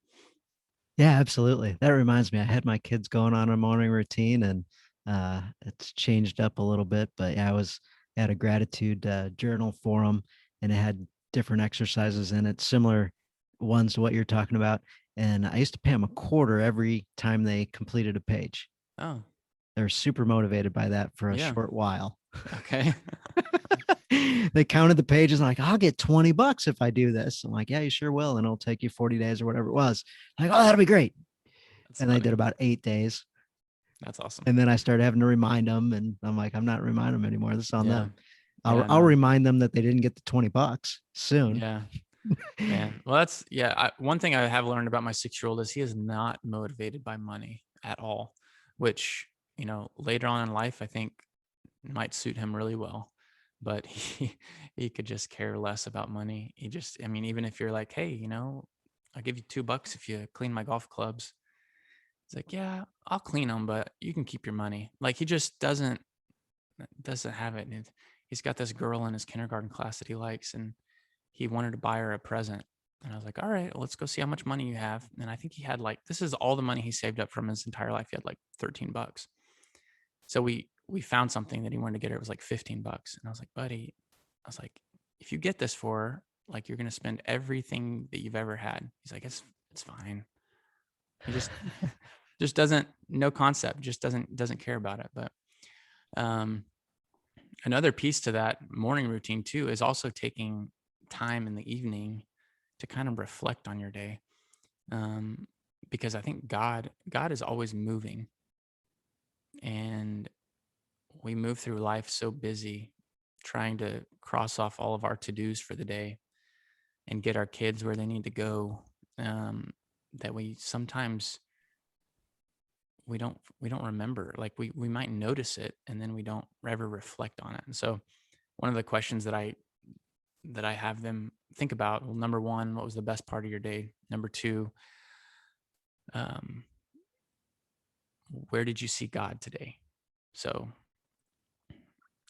Yeah, absolutely. That reminds me, I had my kids going on a morning routine, and it's changed up a little bit. But yeah, I had a gratitude journal for them, and it had different exercises in it, similar ones to what you're talking about. And I used to pay them a quarter every time they completed a page. Oh, They're super motivated by that for a yeah. short while. Okay. They counted the pages and like, I'll get $20 if I do this. I'm like, yeah, you sure will. And it'll take you 40 days or whatever it was. Like, oh, that'll be great. That's And I did funny. about 8 days. That's awesome. And then I started having to remind them, and I'm like, I'm not reminding them anymore. This is on Yeah. them. I'll Yeah. I'll No. remind them that they didn't get the $20 soon. Yeah. Man. Well, that's, yeah. One thing I have learned about my 6-year-old is he is not motivated by money at all, which, later on in life, I think might suit him really well. But he could just care less about money. I mean, even if you're like, hey, I'll give you $2 if you clean my golf clubs. It's like, yeah, I'll clean them, but you can keep your money. Like, he just doesn't have it. And he's got this girl in his kindergarten class that he likes, and he wanted to buy her a present. And I was like, all right, let's go see how much money you have. And I think he had, like, this is all the money he saved up from his entire life. He had like $13. So we found something that he wanted to get her. It was like $15. And I was like, buddy, I was like, if you get this for her, like, you're gonna spend everything that you've ever had. He's like, it's fine. He just doesn't, no concept, just doesn't care about it. But um another piece to that morning routine too is also taking time in the evening to kind of reflect on your day. um because I think God is always moving, and we move through life so busy trying to cross off all of our to-dos for the day and get our kids where they need to go, um, that we sometimes we don't remember. Like, we might notice it and then we don't ever reflect on it. And so one of the questions that I have them think about, well, number one, what was the best part of your day? Number two, um, where did you see God today? So,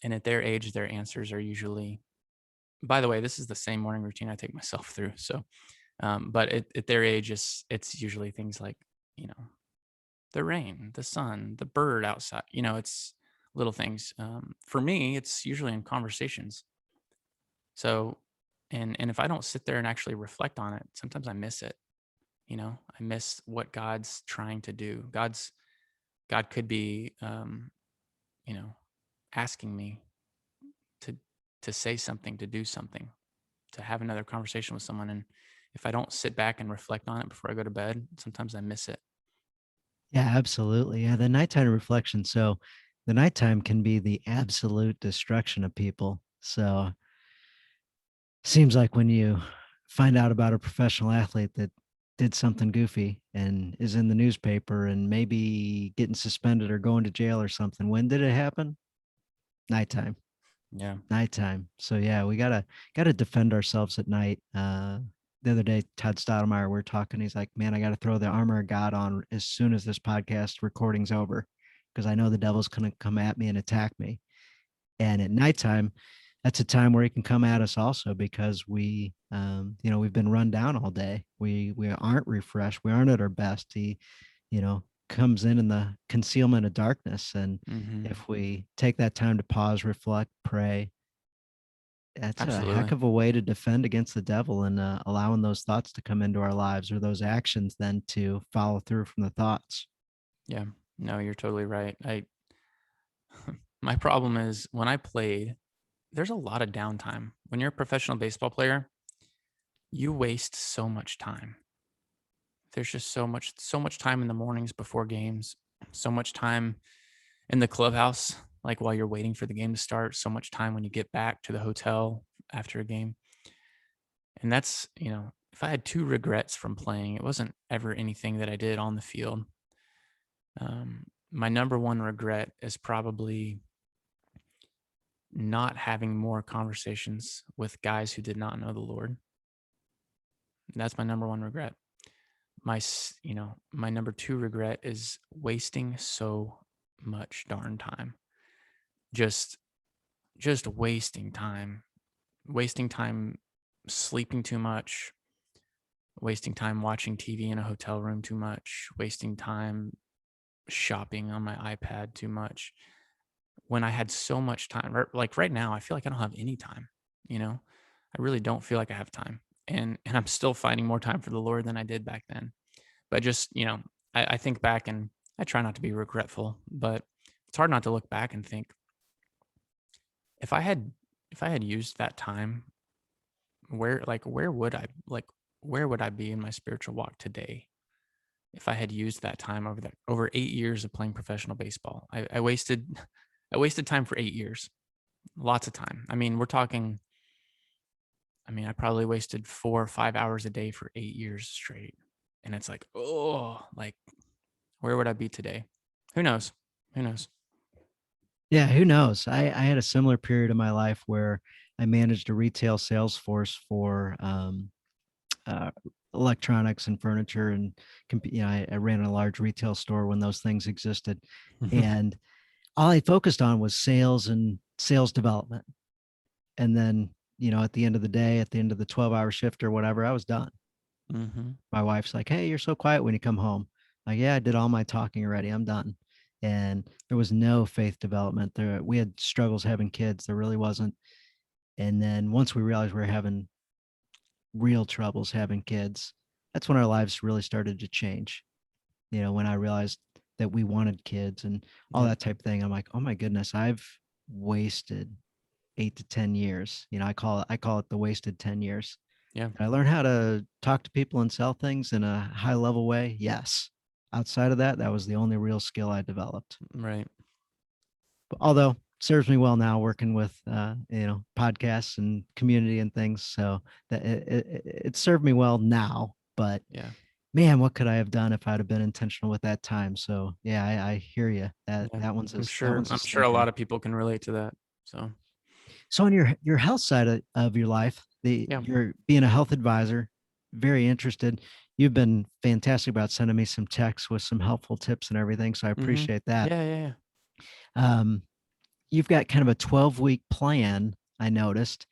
and at their age, their answers are usually, by the way, this is the same morning routine I take myself through. So, but at their age, it's usually things like, you know, the rain, the sun, the bird outside, it's little things. For me, it's usually in conversations. So, and if I don't sit there and actually reflect on it, sometimes I miss it. I miss what God's trying to do. God could be, you know, asking me to to say something, to do something, to have another conversation with someone. And if I don't sit back and reflect on it before I go to bed, sometimes I miss it. Yeah, absolutely. Yeah, the nighttime reflection. So the nighttime can be the absolute destruction of people. So seems like when you find out about a professional athlete that did something goofy and is in the newspaper and maybe getting suspended or going to jail or something. When did it happen? Nighttime. Yeah. Nighttime. So yeah, we gotta defend ourselves at night. The other day, Todd Stoudemire, we're talking. He's like, "Man, I got to throw the armor of God on as soon as this podcast recording's over, because I know the devil's gonna come at me and attack me." And at nighttime, that's a time where he can come at us also, because we've been run down all day. We aren't refreshed. We aren't at our best. He, comes in the concealment of darkness, and Hmm. if we take that time to pause, reflect, pray, that's a heck Absolutely. of a way to defend against the devil, and allowing those thoughts to come into our lives, or those actions then to follow through from the thoughts. Yeah. No, you're totally right. My problem is when I played, there's a lot of downtime. When you're a professional baseball player, you waste so much time. There's just so much time in the mornings before games, so much time in the clubhouse, like while you're waiting for the game to start, so much time when you get back to the hotel after a game. And that's, if I had two regrets from playing, it wasn't ever anything that I did on the field. My number one regret is probably not having more conversations with guys who did not know the Lord. That's my number one regret. My number two regret is wasting so much darn time. Just just wasting time sleeping too much, wasting time watching TV in a hotel room too much, wasting time shopping on my iPad too much, when I had so much time. Like right now, I feel like I don't have any time. You know, I really don't feel like I have time, and I'm still finding more time for the Lord than I did back then. But just, I think back and I try not to be regretful, but it's hard not to look back and think, if I had if I had used that time, where would I be in my spiritual walk today? if I had used that time over 8 years of playing professional baseball. I wasted I wasted time for 8 years, lots of time. I mean, we're talking. I mean, I probably wasted 4 or 5 hours a day for 8 years straight, and it's like, oh, like where would I be today? Who knows? Who knows? Yeah, who knows? I had a similar period of my life where I managed a retail sales force for uh, electronics and furniture, and I ran a large retail store when those things existed, and all I focused on was sales and sales development. And then, at the end of the day, at the end of the 12-hour shift or whatever, I was done. Mm-hmm. My wife's like, "Hey, you're so quiet when you come home." Like, "Yeah, I did all my talking already. I'm done." And there was no faith development there. We had struggles having kids. There really wasn't. And then once we realized we were having real troubles having kids, that's when our lives really started to change. When I realized that we wanted kids and all Yep. that type of thing, I'm like, "Oh my goodness, I've wasted 8 to 10 years." I call it the wasted 10 years. Yeah. Did I learn how to talk to people and sell things in a high level way? Yes. Outside of that, that was the only real skill I developed. Right. But although serves me well now working with podcasts and community and things, so that it served me well now. But Yeah. man, what could I have done if I'd have been intentional with that time? So yeah, I hear you. That Yeah. that one's I'm that sure. one's a I'm sure a stinker. lot of people can relate to that. So So on your health side of your life, yeah. you're being a health advisor, very interested. You've been fantastic about sending me some texts with some helpful tips and everything. So I Mm-hmm. appreciate that. Yeah. Yeah. Yeah. Um, you've got kind of a 12-week plan, I noticed,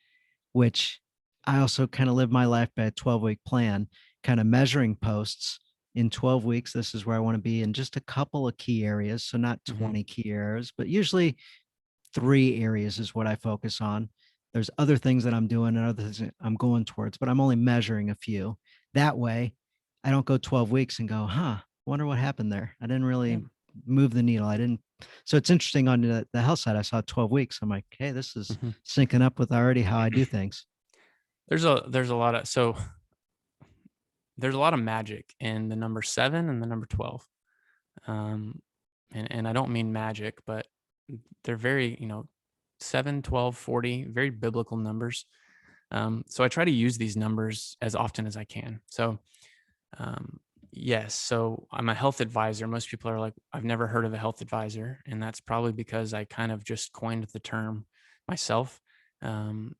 which I also kind of live my life by a 12-week plan, kind of measuring posts in 12 weeks. This is where I want to be in just a couple of key areas. So not Mm-hmm. 20 key areas, but usually 3 areas is what I focus on. There's other things that I'm doing and other things that I'm going towards, but I'm only measuring a few. That way, I don't go 12 weeks and go, wonder what happened there. I didn't Yeah. really move the needle. I didn't. So it's interesting on the health side. I saw 12 weeks. I'm like, hey, this is Mm-hmm. syncing up with already how I do things. There's a lot of there's a lot of magic in the number 7 and the number 12. Um, and I don't mean magic, but they're very, 7, 12, 40, very biblical numbers. So I try to use these numbers as often as I can. So, um, yes, so I'm a health advisor. Most people are like, I've never heard of a health advisor. And that's probably because I kind of just coined the term myself. Um,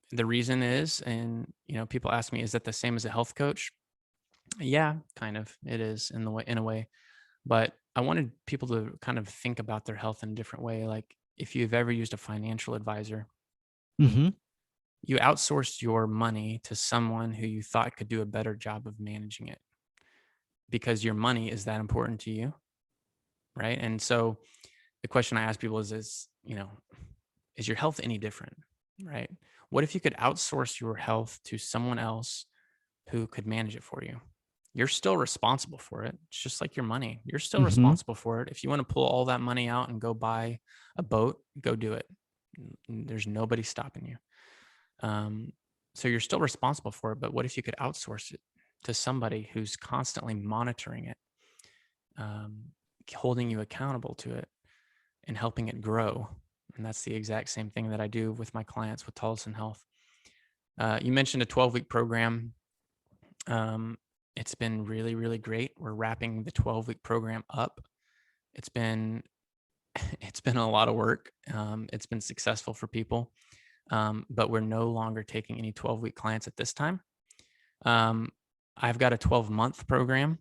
the reason is, and, people ask me, is that the same as a health coach? Yeah, kind of. It is in a way. But I wanted people to kind of think about their health in a different way. Like if you've ever used a financial advisor, Hmm. you outsourced your money to someone who you thought could do a better job of managing it because your money is that important to you. Right. And so the question I ask people is your health any different? Right. What if you could outsource your health to someone else who could manage it for you? You're still responsible for it. It's just like your money. You're still Hmm. responsible for it. If you want to pull all that money out and go buy a boat, go do it. There's nobody stopping you. Um, so you're still responsible for it. But what if you could outsource it to somebody who's constantly monitoring it, um, holding you accountable to it, and helping it grow? And that's the exact same thing that I do with my clients with Tolleson Health. You mentioned a 12-week program. Um, it's been really, really great. We're wrapping the 12-week program up. It's been it's been a lot of work. It's been successful for people, but we're no longer taking any 12-week clients at this time. Um, I've got a 12-month program,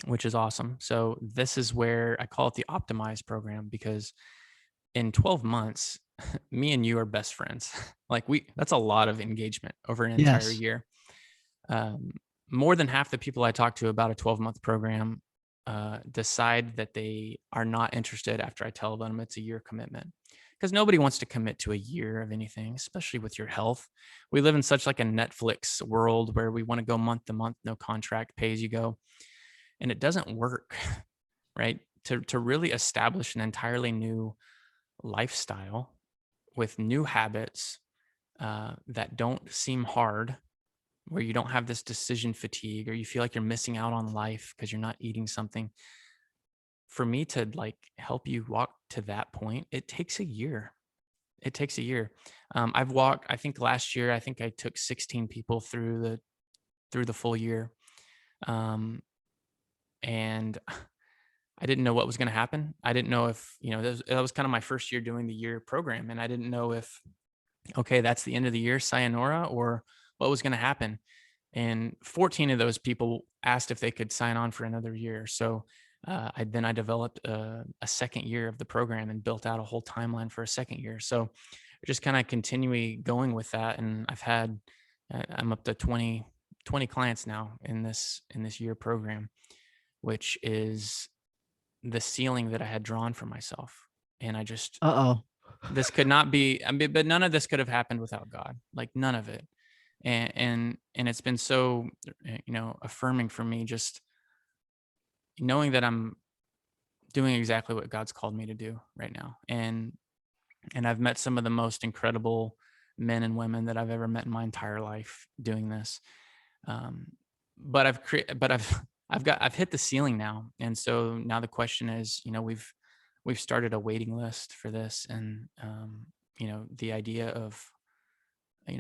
which is awesome. So this is where I call it the optimized program because in 12 months, me and you are best friends. That's a lot of engagement over an entire Yes. year. Um, More than half the people I talk to about a 12-month program decide that they are not interested after I tell them it's a year commitment. Because nobody wants to commit to a year of anything, especially with your health. We live in such like a Netflix world where we want to go month to month, no contract, pay as you go, and it doesn't work, right? To really establish an entirely new lifestyle with new habits that don't seem hard where you don't have this decision fatigue or you feel like you're missing out on life because you're not eating something. For me to like help you walk to that point, it takes a year. It takes a year. I've walked, I think last year, I think I took 16 people through the full year. Um, and I didn't know what was going to happen. I didn't know if, that was kind of my first year doing the year program. And I didn't know if, okay, that's the end of the year, sayonara, or what was going to happen. And 14 of those people asked if they could sign on for another year. So I developed a second year of the program and built out a whole timeline for a second year. So just kind of continually going with that. And I'm up to 20 clients now in this year program, which is the ceiling that I had drawn for myself. And I just, Uh-oh. this could not be, I mean, but none of this could have happened without God, like none of it. And it's been so, affirming for me, just knowing that I'm doing exactly what God's called me to do right now. And I've met some of the most incredible men and women that I've ever met in my entire life doing this. Um, but I've hit the ceiling now. And so now the question is, we've started a waiting list for this. And, the idea of,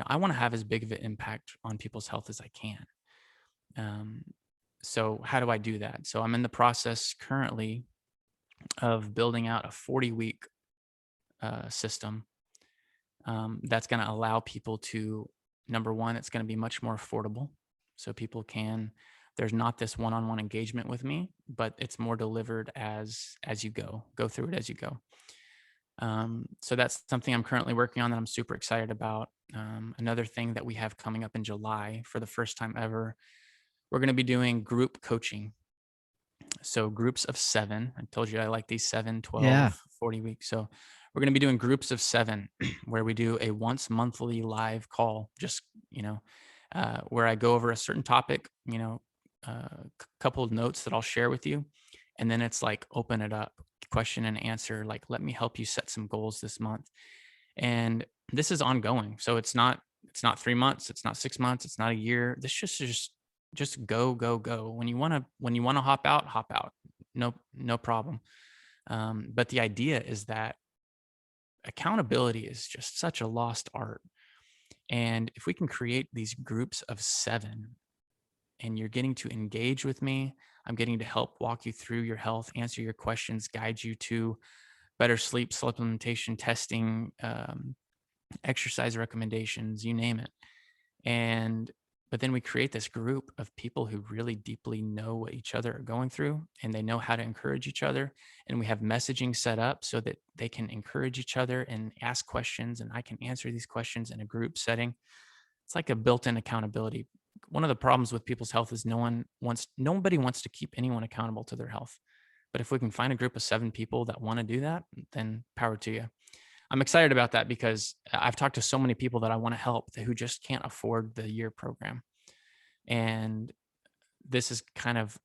I want to have as big of an impact on people's health as I can. So how do I do that? So I'm in the process currently of building out a 40-week system that's going to allow people to, number one, it's going to be much more affordable. So people there's not this one-on-one engagement with me, but it's more delivered as you go through it as you go. So that's something I'm currently working on that I'm super excited about. Another thing that we have coming up in July for the first time ever, we're going to be doing group coaching. So groups of 7. I told you I like these 7, 12, Yeah. 40 weeks. So we're going to be doing groups of 7 where we do a once monthly live call, just, where I go over a certain topic, couple of notes that I'll share with you. And then it's like, open it up, question and answer, like, let me help you set some goals this month. And this is ongoing. So it's not 3 months. It's not 6 months. It's not a year. This just go, go, go. When you want to hop out. No problem. But the idea is that accountability is just such a lost art. And if we can create these groups of 7 and you're getting to engage with me, I'm getting to help walk you through your health, answer your questions, guide you to better sleep, supplementation, testing, exercise recommendations, you name it. But then we create this group of people who really deeply know what each other are going through, and they know how to encourage each other. And we have messaging set up so that they can encourage each other and ask questions, and I can answer these questions in a group setting. It's like a built-in accountability. One of the problems with people's health is nobody wants to keep anyone accountable to their health. But if we can find a group of 7 people that want to do that, then power to you. I'm excited about that because I've talked to so many people that I want to help who just can't afford the year program. And this is kind of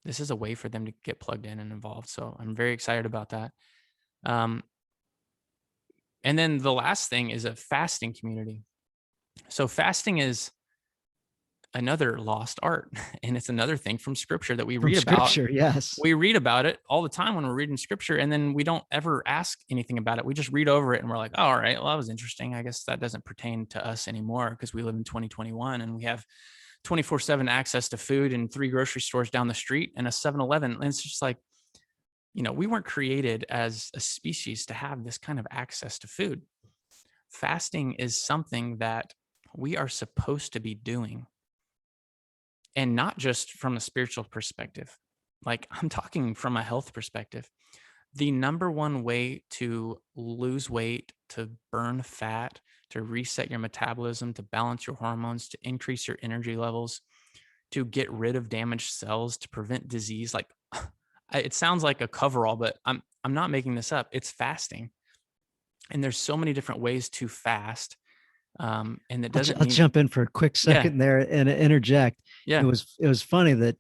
this is a way for them to get plugged in and involved. So I'm very excited about that. And then the last thing is a fasting community. So fasting is another lost art. And it's another thing from scripture that we From read about. scripture, yes. We read about it all the time when we're reading scripture, and then we don't ever ask anything about it. We just read over it and we're like, oh, all right, well, that was interesting. I guess that doesn't pertain to us anymore because we live in 2021 and we have 24/7 access to food and 3 grocery stores down the street and a 7-Eleven. And it's just like, we weren't created as a species to have this kind of access to food. Fasting is something that we are supposed to be doing. And not just from a spiritual perspective. Like, I'm talking from a health perspective. The number one way to lose weight, to burn fat, to reset your metabolism, to balance your hormones, to increase your energy levels, to get rid of damaged cells, to prevent disease. Like, it sounds like a coverall, but I'm not making this up. It's fasting. And there's so many different ways to fast. And that doesn't I'll mean, jump in for a quick yeah, second there and interject. It yeah, was funny that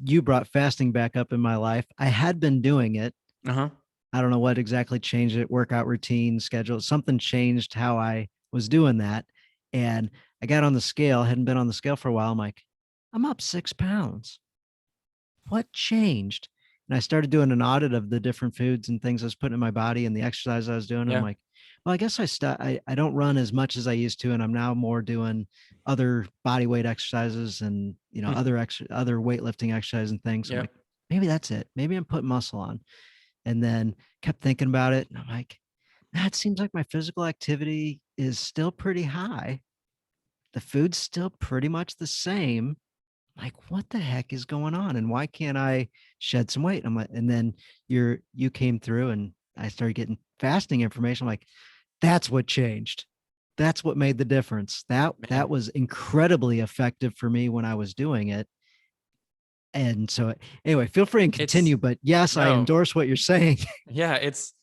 you brought fasting back up in my life. I had been doing it. uh-huh, I don't know what exactly changed it, workout routine, schedule, something changed how I was doing that. And I got on the scale, hadn't been on the scale for a while. I'm like, I'm up 6 pounds. What changed? And I started doing an audit of the different foods and things I was putting in my body and the exercise I was doing. And I'm Yeah. like, well, I guess I don't run as much as I used to, and I'm now more doing other body weight exercises and other weightlifting exercise and things. I'm Yeah. like, maybe that's it. Maybe I'm putting muscle on. And then kept thinking about it. And I'm like, that seems like my physical activity is still pretty high. The food's still pretty much the same. Like, what the heck is going on? And why can't I shed some weight? I'm like, and then you came through and I started getting fasting information. I'm like, that's what changed. That's what made the difference. That Man, was incredibly effective for me when I was doing it. And so anyway, feel free and it's continue. But yes, I no, endorse what you're saying. yeah, it's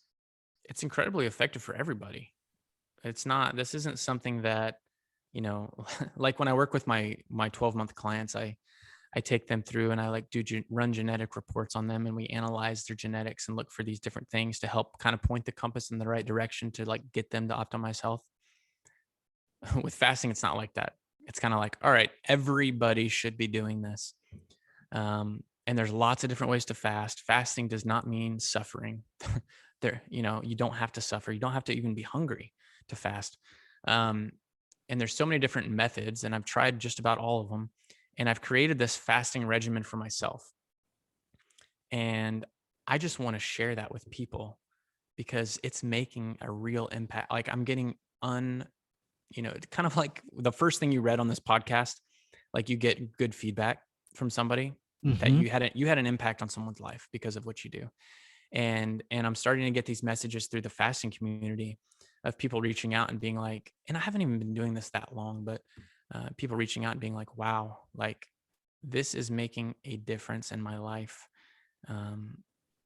incredibly effective for everybody. It's not, this isn't something that, like when I work with my 12-month clients, I take them through and I like run genetic reports on them, and we analyze their genetics and look for these different things to help kind of point the compass in the right direction to like get them to optimize health. With fasting, it's not like that. It's kind of like, all right, everybody should be doing this. And there's lots of different ways to fast. Fasting does not mean suffering. You don't have to suffer. You don't have to even be hungry to fast. Um, and there's so many different methods, and I've tried just about all of them. And I've created this fasting regimen for myself. And I just want to share that with people because it's making a real impact. Like I'm getting kind of like the first thing you read on this podcast, like you get good feedback from somebody that Mhm. you had an impact on someone's life because of what you do. And I'm starting to get these messages through the fasting community of people reaching out and being like, and I haven't even been doing this that long, but people reaching out and being like, wow, like this is making a difference in my life. Um,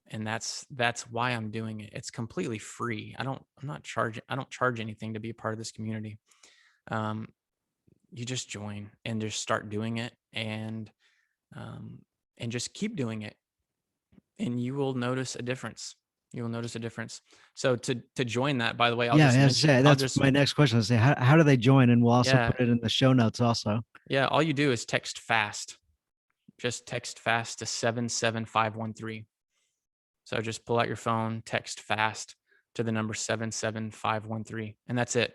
and that's why I'm doing it. It's completely free. I don't charge anything to be a part of this community. Um, you just join and just start doing it, um, and just keep doing it, and you will notice a difference. You will notice a difference. So to join that, by the way, I'll Yeah, just as I mention, say, that's my next question. I say, how do they join? And we'll also yeah, put it in the show notes also. yeah. All you do is text fast. Just text fast to 77513. So just pull out your phone, text fast to the number 77513, and that's it.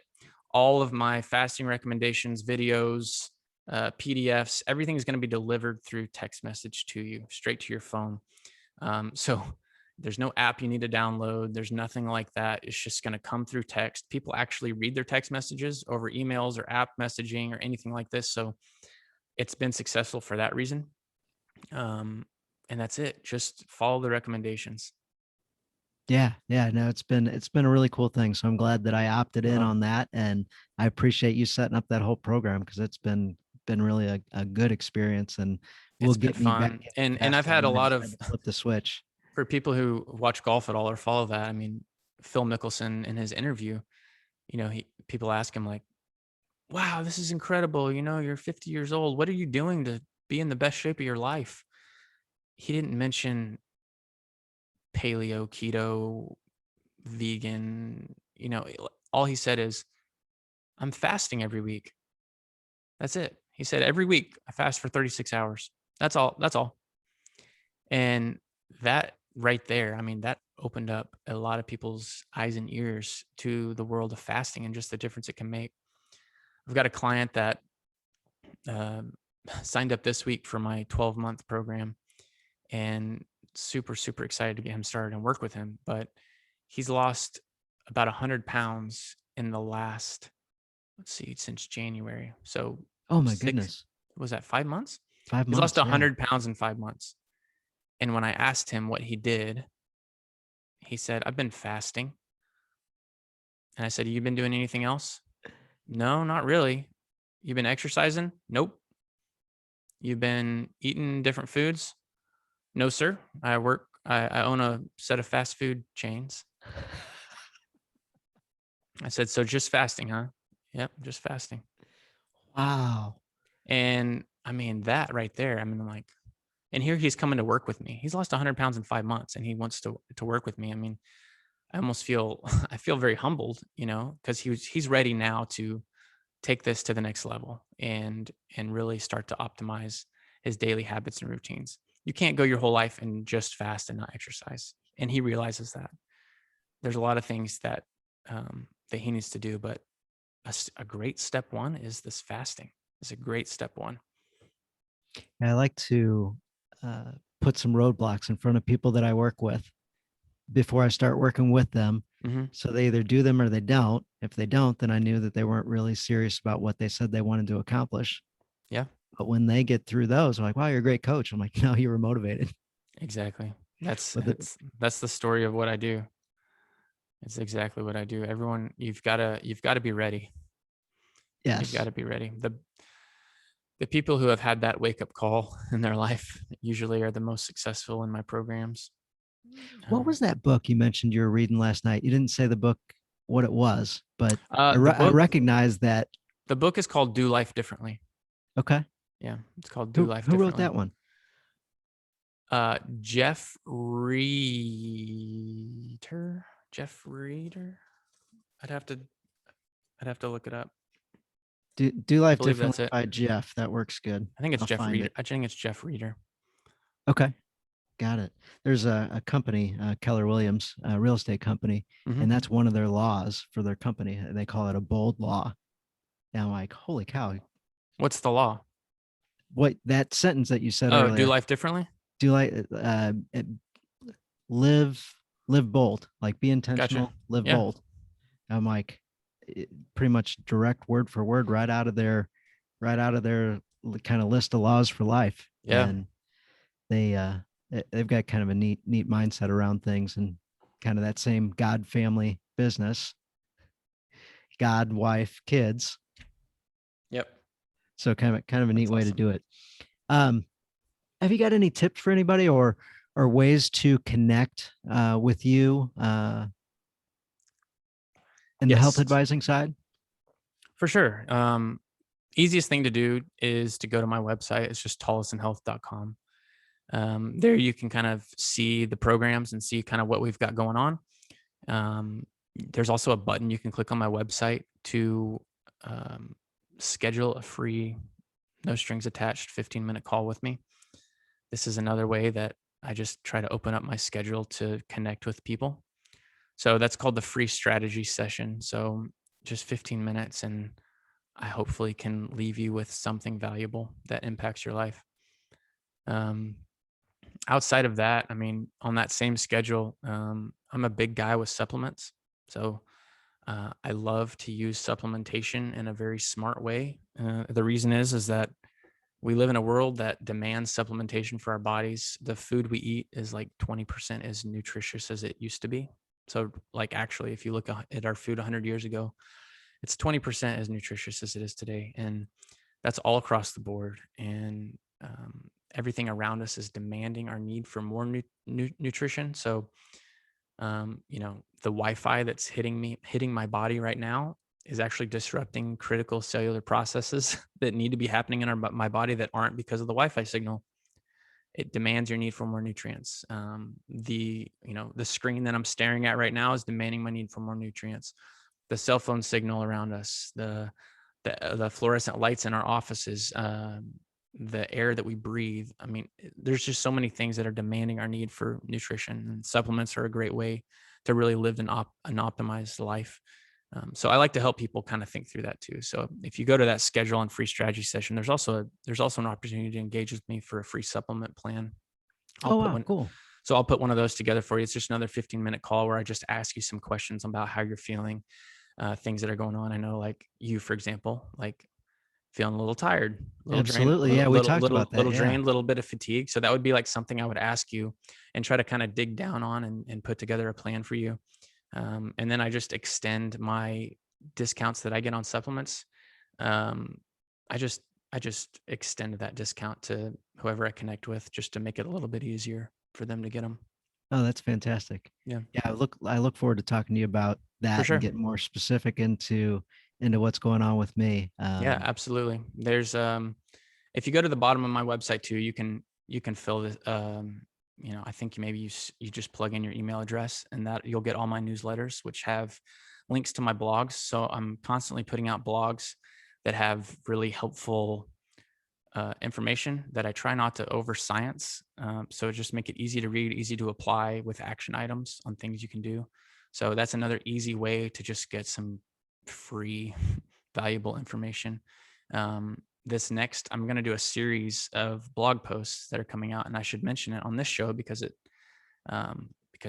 All of my fasting recommendations, videos, PDFs, everything is going to be delivered through text message to you, straight to your phone. So there's no app you need to download. There's nothing like that. It's just going to come through text. People actually read their text messages over emails or app messaging or anything like this. So it's been successful for that reason. Um, and that's it. Just follow the recommendations. Yeah, yeah, no, it's been a really cool thing. So I'm glad that I opted in Well, on that, and I appreciate you setting up that whole program because it's been really a good experience, and will it's been get me back fun. into And I've fasting had a when I lot decide of, to flip the switch. for people who watch golf at all or follow that, I mean, Phil Mickelson in his interview, people ask him like, wow, this is incredible. You're 50 years old. What are you doing to be in the best shape of your life? He didn't mention paleo, keto, vegan. All he said is, I'm fasting every week. That's it. He said, every week I fast for 36 hours. That's all. That's all. And that right there, I mean, that opened up a lot of people's eyes and ears to the world of fasting and just the difference it can make. I've got a client that um, signed up this week for my 12-month program, and super, super excited to get him started and work with him. But he's lost about 100 pounds in the last, let's see, since January. So Oh my six, goodness, was that 5 months? five He's lost months. Yeah. 100 pounds in 5 months. And when I asked him what he did, he said, I've been fasting. And I said, you've been doing anything else? No, not really. You've been exercising? Nope. You've been eating different foods? No, sir. I own a set of fast food chains. I said, so just fasting, huh? Yep, just fasting. Wow. And I mean, that right there, I mean, I'm like, and here he's coming to work with me. He's lost 100 pounds in 5 months and he wants to work with me. I mean, I almost feel, I feel very humbled, because he's ready now to take this to the next level and really start to optimize his daily habits and routines. You can't go your whole life and just fast and not exercise. And he realizes that there's a lot of things that that he needs to do, but a great step one is this fasting. It's a great step one. I like to uh, put some roadblocks in front of people that I work with before I start working with them. Mm-hmm. So they either do them or they don't. If they don't, then I knew that they weren't really serious about what they said they wanted to accomplish. Yeah, But when they get through those, I'm like, wow, you're a great coach. I'm like, no, you were motivated. exactly. That's But the, that's that's the story of what I do. It's exactly what I do. Everyone, you've got to be ready. You've got yes. to be ready. The people who have had that wake up call in their life usually are the most successful in my programs. What Um, was that book you mentioned you were reading last night? You didn't say the book, what it was, but uh, the I book recognize that. the book is called Do Life Differently. Okay. Yeah, it's called Do Life Who wrote Differently. that one? Jeff Reeder. Jeff Reeder. I'd have to I'd have to look it up. Do I Life believe that's Differently it. by Jeff. That works good. I think it's I'll Jeff find Reeder. it. I think it's Jeff Reeder. Okay. Got it. There's a company, Keller Williams, a real estate company, Mm-hmm. and that's one of their laws for their company. They call it a bold law. And I'm like, holy cow. What's the law? What that sentence that you said Oh, do earlier, life differently. do like live live bold, like be Gotcha. intentional, live Yeah. bold. I'm like, pretty much direct word for word right out of their kind of list of laws for life. Yeah. And they they've got kind of a neat mindset around things, and kind of that same God family business, God, wife, kids. Yep. So kind of a neat That's way to awesome. do it. Um, have you got any tips for anybody, or ways to connect with you in the health Yes, advising side? for sure. Easiest thing to do is to go to my website. It's just tollesonhealth.com. There you can kind of see the programs and see kind of what we've got going on. There's also a button you can click on my website to um, schedule a free, no strings attached 15-minute call with me. This is another way that I just try to open up my schedule to connect with people. So that's called the free strategy session. So just 15 minutes, and I hopefully can leave you with something valuable that impacts your life. Um, Outside of that, I mean, on that same schedule, I'm a big guy with supplements. So I love to use supplementation in a very smart way. The reason is that we live in a world that demands supplementation for our bodies. The food we eat is like 20% as nutritious as it used to be. So, like, actually, if you look at our food 100 years ago, it's 20% as nutritious as it is today. And that's all across the board. And everything around us is demanding our need for more nutrition. So, the Wi-Fi that's hitting my body right now is actually disrupting critical cellular processes that need to be happening in my body that aren't because of the Wi-Fi signal. It demands your need for more nutrients. The screen that I'm staring at right now is demanding my need for more nutrients. The cell phone signal around us, the fluorescent lights in our offices, the air that we breathe. I mean, there's just so many things that are demanding our need for nutrition, and supplements are a great way to really live an optimized life. So I like to help people kind of think through that too. So if you go to that schedule and free strategy session, there's also an opportunity to engage with me for a free supplement plan. I'll Oh put wow, one. cool. So I'll put one of those together for you. It's just another 15-minute call where I just ask you some questions about how you're feeling, things that are going on. I know, like you, for example, like feeling a little tired, a little drained, Absolutely. Yeah, we talked about that. little Yeah. drained, little bit of fatigue. So that would be like something I would ask you and try to kind of dig down on and put together a plan for you. And then I just extend my discounts that I get on supplements. Um, I just I just extend that discount to whoever I connect with, just to make it a little bit easier for them to get them. Oh, that's fantastic. Yeah, Yeah, I look forward to talking to you about for that and sure. getting more specific into what's going on with me. Yeah, absolutely. There's if you go to the bottom of my website too, you can fill this. I think maybe you just plug in your email address, and that you'll get all my newsletters, which have links to my blogs. So I'm constantly putting out blogs that have really helpful information that I try not to over science. So just make it easy to read, easy to apply with action items on things you can do. So that's another easy way to just get some free, valuable information. This next, I'm going to do a series of blog posts that are coming out, and I should mention it on this show because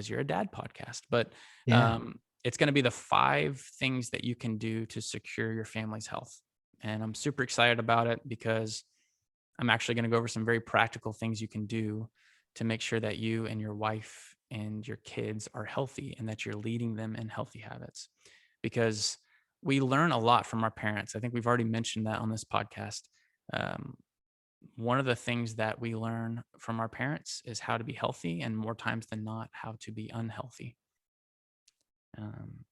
you're a dad podcast. But Yeah. it's going to be the 5 things that you can do to secure your family's health, and I'm super excited about it because I'm actually going to go over some very practical things you can do to make sure that you and your wife and your kids are healthy and that you're leading them in healthy habits. Because we learn a lot from our parents. I think we've already mentioned that on this podcast. Um, One of the things that we learn from our parents is how to be healthy, and more times than not, how to be unhealthy. Um,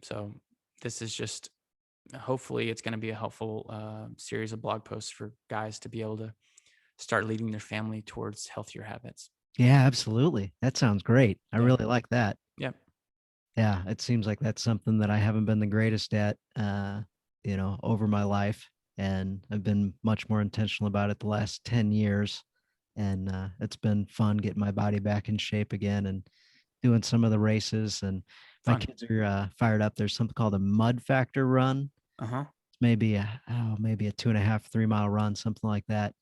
so, this is just hopefully it's going to be a helpful series of blog posts for guys to be able to start leading their family towards healthier habits. Yeah, absolutely. That sounds great. I Yeah. really like that. Yep. Yeah, it seems like that's something that I haven't been the greatest at, over my life. And I've been much more intentional about it the last 10 years. And it's been fun getting my body back in shape again and doing some of the races. And my Fun. kids are fired up. There's something called a mud factor run. Uh-huh. Maybe maybe a 2.5, 3 mile run, something like that.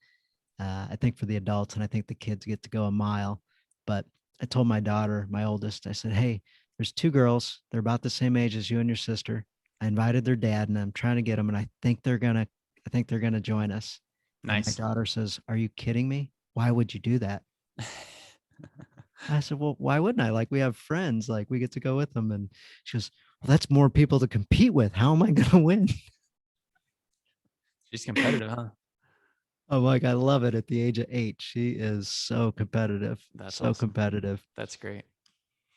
I think for the adults, and I think the kids get to go a mile. But I told my daughter, my oldest, I said, "Hey, there's 2 girls. They're about the same age as you and your sister. I invited their dad, and I'm trying to get them, and I think they're gonna join us." And my Nice. daughter says, "Are you kidding me? Why would you do that?" I said, "Well, why wouldn't I? Like, we have friends. Like, we get to go with them." And she goes, "Well, that's more people to compete with. How am I gonna win?" She's competitive, huh? I'm like, I love it. At the age of 8, she is so competitive, That's so awesome. competitive. That's great.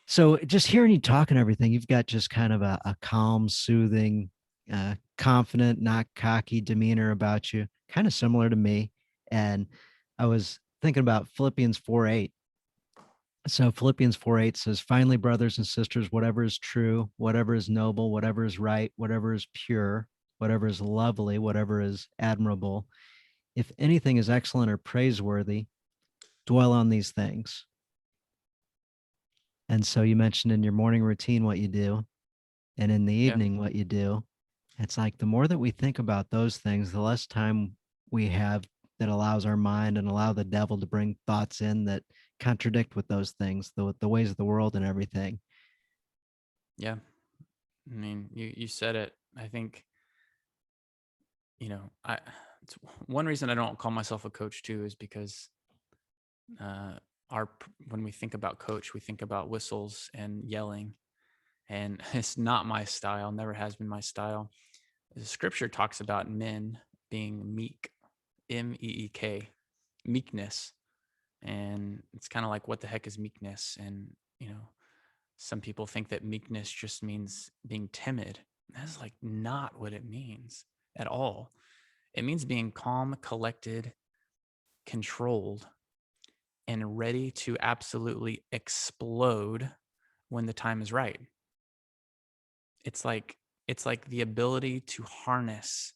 So just hearing you talk and everything, you've got just kind of a calm, soothing, confident, not cocky demeanor about you, kind of similar to me. And I was thinking about Philippians 4:8. So Philippians 4:8 says, "Finally, brothers and sisters, whatever is true, whatever is noble, whatever is right, whatever is pure, whatever is lovely, whatever is admirable, if anything is excellent or praiseworthy, dwell on these things." And so you mentioned in your morning routine what you do, and in the Yeah. evening what you do. It's like the more that we think about those things, the less time we have that allows our mind and allow the devil to bring thoughts in that contradict with those things, the ways of the world and everything. Yeah. I mean, you said it. I think, I it's one reason I don't call myself a coach too is because uh when we think about coach, we think about whistles and yelling, and it's not my style, never has been my style. The scripture talks about men being meek, meek, meekness. And it's kind of like, what the heck is meekness? And, some people think that meekness just means being timid. That's like not what it means at all. It means being calm, collected, controlled, and ready to absolutely explode when the time is right. It's like it's like the ability to harness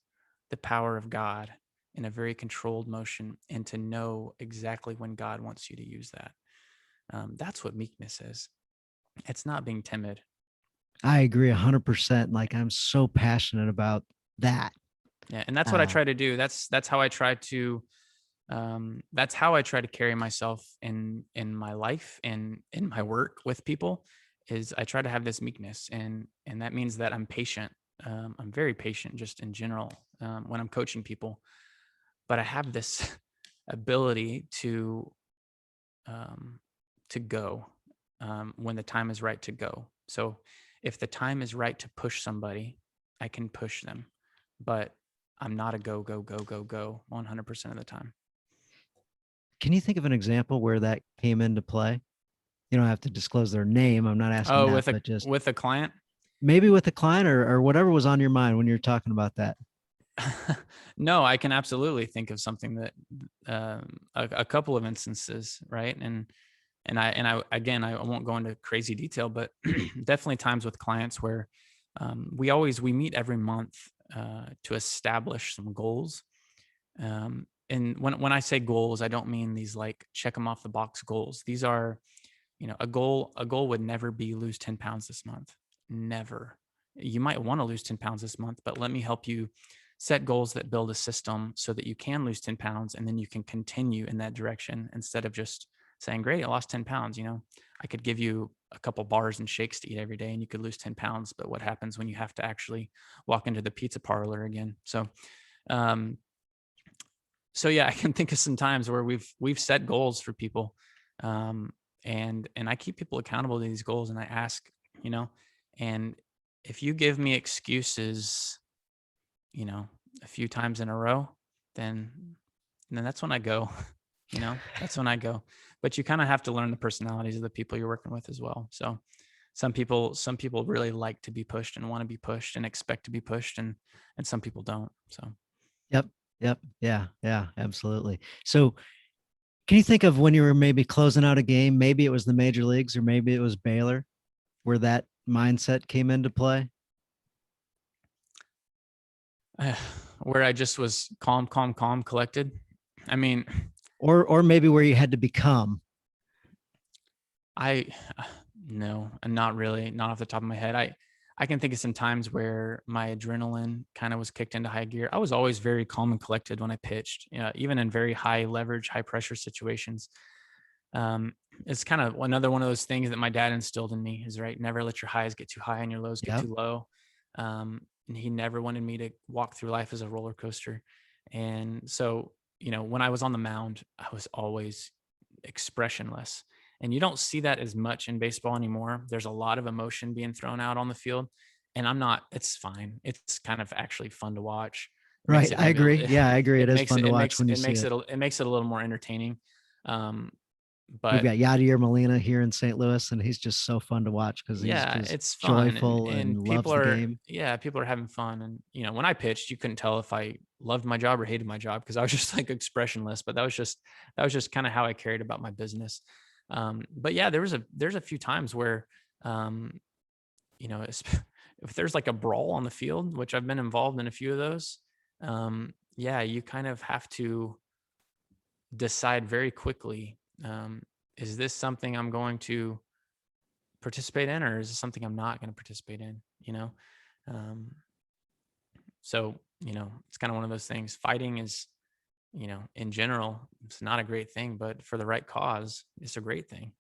the power of God in a very controlled motion and to know exactly when God wants you to use that. That's what meekness is. It's not being timid. I agree 100%. Like, I'm so passionate about that. Yeah, and that's what I Uh, try to do. That's how I try to that's how I try to carry myself in my life and in my work with people. Is I try to have this meekness, and that means that I'm patient. I'm very patient just in general when I'm coaching people, but I have this ability um, to go when the time is right to go. So if the time is right to push somebody, I can push them, but I'm not a go, go, go, go, go 100% of the time. can you think of an example where that came into play? You don't have to disclose their name. I'm not asking Oh, that, with a but just with a client? maybe with a client or whatever was on your mind when you're talking about that. No, I can absolutely think of something that a couple of instances, right? And I again, I won't go into crazy detail, but definitely times with clients where we meet every month to establish some goals. And when I say goals, I don't mean these like check them off the box goals. These are, a goal would never be lose 10 pounds this month. Never. You might want to lose 10 pounds this month, but let me help you set goals that build a system so that you can lose 10 pounds and then you can continue in that direction instead of just saying, great, I lost 10 pounds. I could give you a couple bars and shakes to eat every day and you could lose 10 pounds. But what happens when you have to actually walk into the pizza parlor again? Um, so yeah, I can think of some times where we've set goals for people. And I keep people accountable to these goals and I ask, you know, and if you give me excuses, you know, a few times in a row, then that's when I go, that's when I go. But you kind of have to learn the personalities of the people you're working with as well. So some people really like to be pushed and want to be pushed and expect to be pushed, and some people don't. So Yep. Yep. Yeah. Yeah. Absolutely. So, can you think of when you were maybe closing out a game? Maybe it was the major leagues, or maybe it was Baylor, where that mindset came into play, where I just was calm, calm, calm, collected. I mean, or maybe where you had to become. I no, not really, not off the top of my head. I can think of some times where my adrenaline kind of was kicked into high gear. I was always very calm and collected when I pitched, even in very high leverage, high pressure situations. Um, it's kind of another one of those things that my dad instilled in me is right. Never let your highs get too high and your lows get Yep. too low. And he never wanted me to walk through life as a roller coaster. And so, when I was on the mound, I was always expressionless. And you don't see that as much in baseball anymore. There's a lot of emotion being thrown out on the field. And it's fine. It's kind of actually fun to watch. It makes Right. it I maybe, agree. Yeah, I agree. It it is makes fun it, to it watch makes, when you it see makes it. it makes it a little more entertaining. Um, We've but got Yadier Molina here in St. Louis, and he's just so fun to watch because he's yeah, just it's fun, and joyful and people loves the are game. yeah, people are having fun. And when I pitched, you couldn't tell if I loved my job or hated my job because I was just like expressionless. But that was just kind of how I cared about my business. But yeah, there's a few times where um, if there's like a brawl on the field, which I've been involved in a few of those, yeah, you kind of have to decide very quickly, is this something I'm going to participate in, or is this something I'm not going to participate in? Um, so it's kind of one of those things. Fighting is, in general, it's not a great thing, but for the right cause, it's a great thing.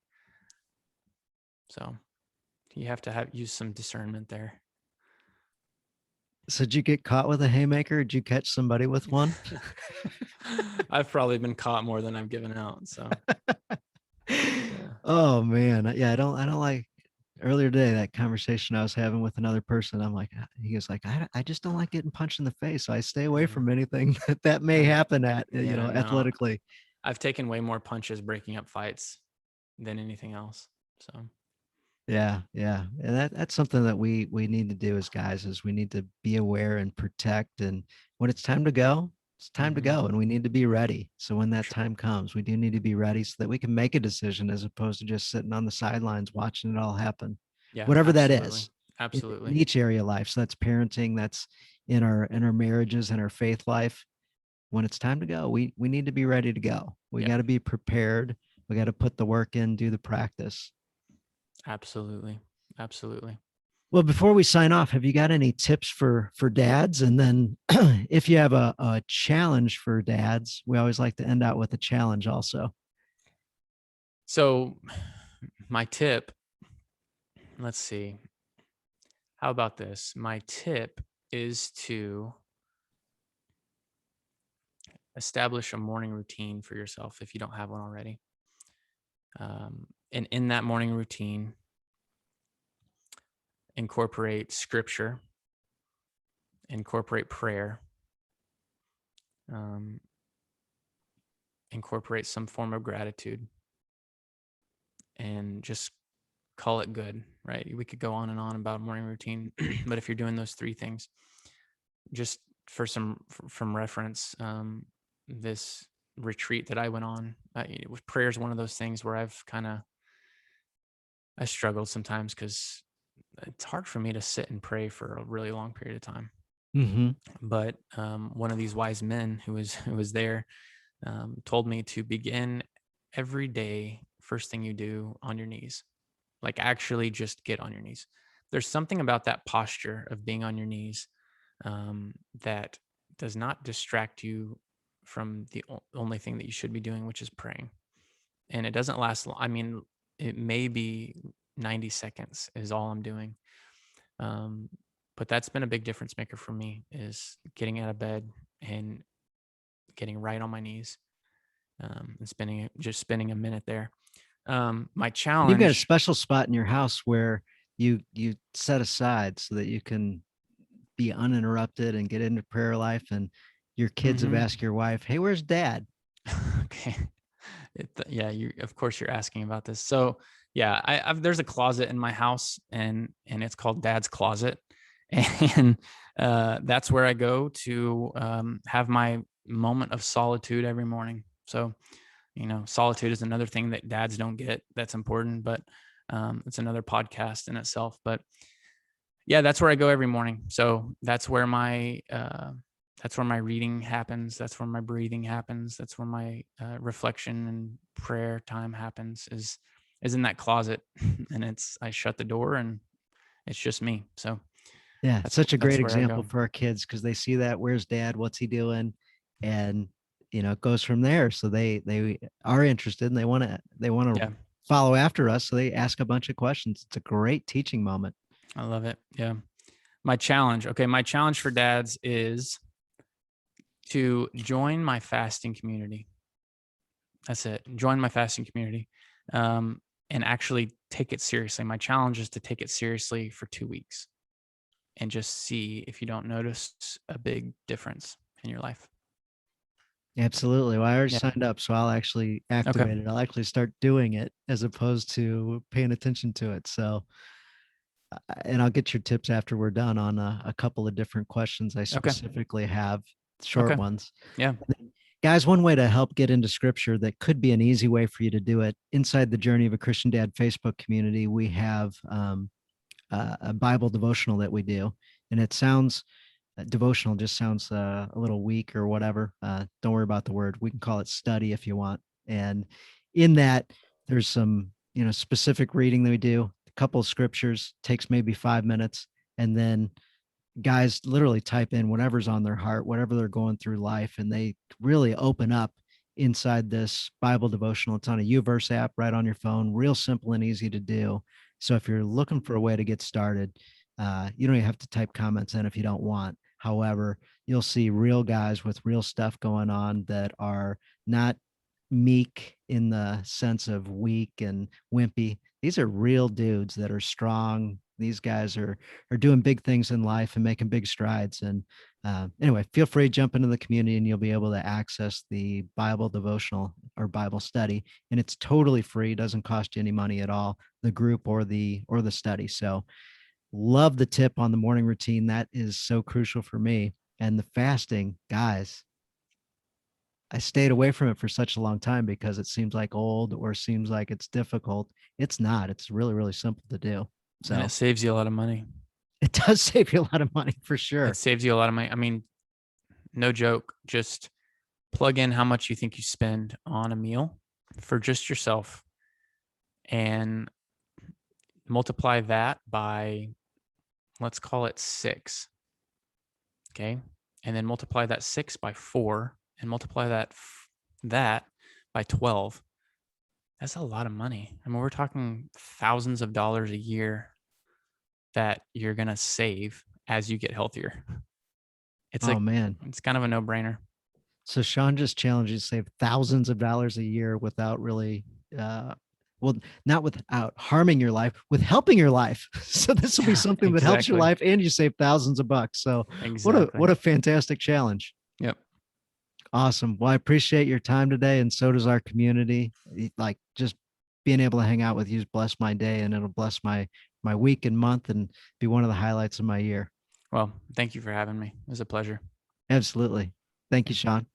So you have to use some discernment there. So did you get caught with a haymaker? Did you catch somebody with one? I've probably been caught more than I've given out. So yeah. Oh man. Yeah, I don't like earlier today that conversation I was having with another person. I'm like, he was like, I just don't like getting punched in the face. So I stay away Yeah. from anything that may happen at, Yeah, no, athletically. I've taken way more punches breaking up fights than anything else. So Yeah, yeah. And that's something that we need to do as guys is we need to be aware and protect. And when it's time to go, it's time to mhm. go. And we need to be ready. So when that time comes, we do need to be ready so that we can make a decision as opposed to just sitting on the sidelines watching it all happen. Yeah, Whatever that absolutely. is in Absolutely. each area of life. So that's parenting, that's in our marriages and our faith life. When it's time to go, we need to be ready to go. We Yep. got to be prepared. We got to put the work in, do the practice. Absolutely. Absolutely. Well, before we sign off, have you got any tips for dads? And then if you have a challenge for dads, we always like to end out with a challenge also. So my tip, let's see. How about this? My tip is to establish a morning routine for yourself if you don't have one already. And in that morning routine, incorporate scripture, incorporate prayer, um, incorporate some form of gratitude, and just call it good, right? We could go on and on about morning routine, but if you're doing those three things, just for from reference, this retreat that I went on, with prayer is one of those things where I struggled sometimes because it's hard for me to sit and pray for a really long period of time. Mm-hmm. But one of these wise men who was there told me to begin every day, first thing you do, on your knees. Like, actually just get on your knees. There's something about that posture of being on your knees that does not distract you from the only thing that you should be doing, which is praying. And it doesn't last long. I mean, it may be 90 seconds is all I'm doing. Um, but that's been a big difference maker for me, is getting out of bed and getting right on my knees, and spending a minute there. My And you've got a challenge. special spot in your house where you set aside so that you can be uninterrupted and get into prayer life. And your kids have Mhm. asked your wife, "Hey, where's dad?" Okay. Yeah, you of course you're asking about this. So yeah, there's a closet in my house, and it's called Dad's Closet, and that's where I go to have my moment of solitude every morning. So solitude is another thing that dads don't get. That's important, but it's another podcast in itself. But yeah, that's where I go every morning. So that's where my reading happens. That's where my breathing happens. That's where my reflection and prayer time happens. Is in that closet, and I shut the door and it's just me. So Yeah, it's such a great that's where I example go. for our kids because they see that, "Where's dad? What's he doing?" And it goes from there. So they are interested and they want to Yeah, follow after us. So they ask a bunch of questions. It's a great teaching moment. I love it. Yeah. My challenge. Okay, my challenge for dads is to join my fasting community. That's it. Join my fasting community, and actually take it seriously. My challenge is to take it seriously for 2 weeks and just see if you don't notice a big difference in your life. Absolutely. Well, I already Yeah. signed up, so I'll actually Okay. activate it. I'll actually start doing it as opposed to paying attention to it. So, and I'll get your tips after we're done on a couple of different questions I Okay. specifically have, short Okay. ones. Yeah. Guys, one way to help get into scripture that could be an easy way for you to do it inside the Journey of a Christian Dad Facebook community, we have a Bible devotional that we do. And it sounds devotional just sounds a little weak or whatever. Don't worry about the word. We can call it study if you want. And in that, there's some specific reading that we do. A couple of scriptures takes maybe 5 minutes, and then guys literally type in whatever's on their heart, whatever they're going through life, and they really open up inside this Bible devotional. It's on a YouVerse app right on your phone, real simple and easy to do. So if you're looking for a way to get started, you don't even have to type comments in if you don't want. However, you'll see real guys with real stuff going on that are not meek in the sense of weak and wimpy. These are real dudes that are strong. These guys are doing big things in life and making big strides. And anyway, feel free to jump into the community and you'll be able to access the Bible devotional or Bible study. And it's totally free, doesn't cost you any money at all, the group or the study. So love the tip on the morning routine. That is so crucial for me. And the fasting, guys, I stayed away from it for such a long time because it seems like old or seems like it's difficult. It's not. It's really, really simple to do. And it So saves you a lot of money. it does save you a lot of money for It sure. saves you a lot of money. I mean, no joke. Just plug in how much you think you spend on a meal for just yourself and multiply that by, let's call it 6. Okay. And then multiply that 6 by 4 and multiply that by 12. That's a lot of money. I mean, we're talking thousands of dollars a year that you're going to save as you get healthier. It's Oh like, man. it's kind of a no brainer. So Shawn just challenged you to save thousands of dollars a year without really uh well, not without harming your life, with helping your life. So this will be Yeah, something that helps your exactly. life and you save thousands of bucks. So Exactly. what a fantastic challenge. Yep. Awesome. Well, I appreciate your time today, and so does our community. Like just being able to hang out with you has blessed my day, and it'll bless my week and month, and be one of the highlights of my year. Well, thank you for having me. It was a pleasure. Absolutely. Thank you, Yeah. Shawn.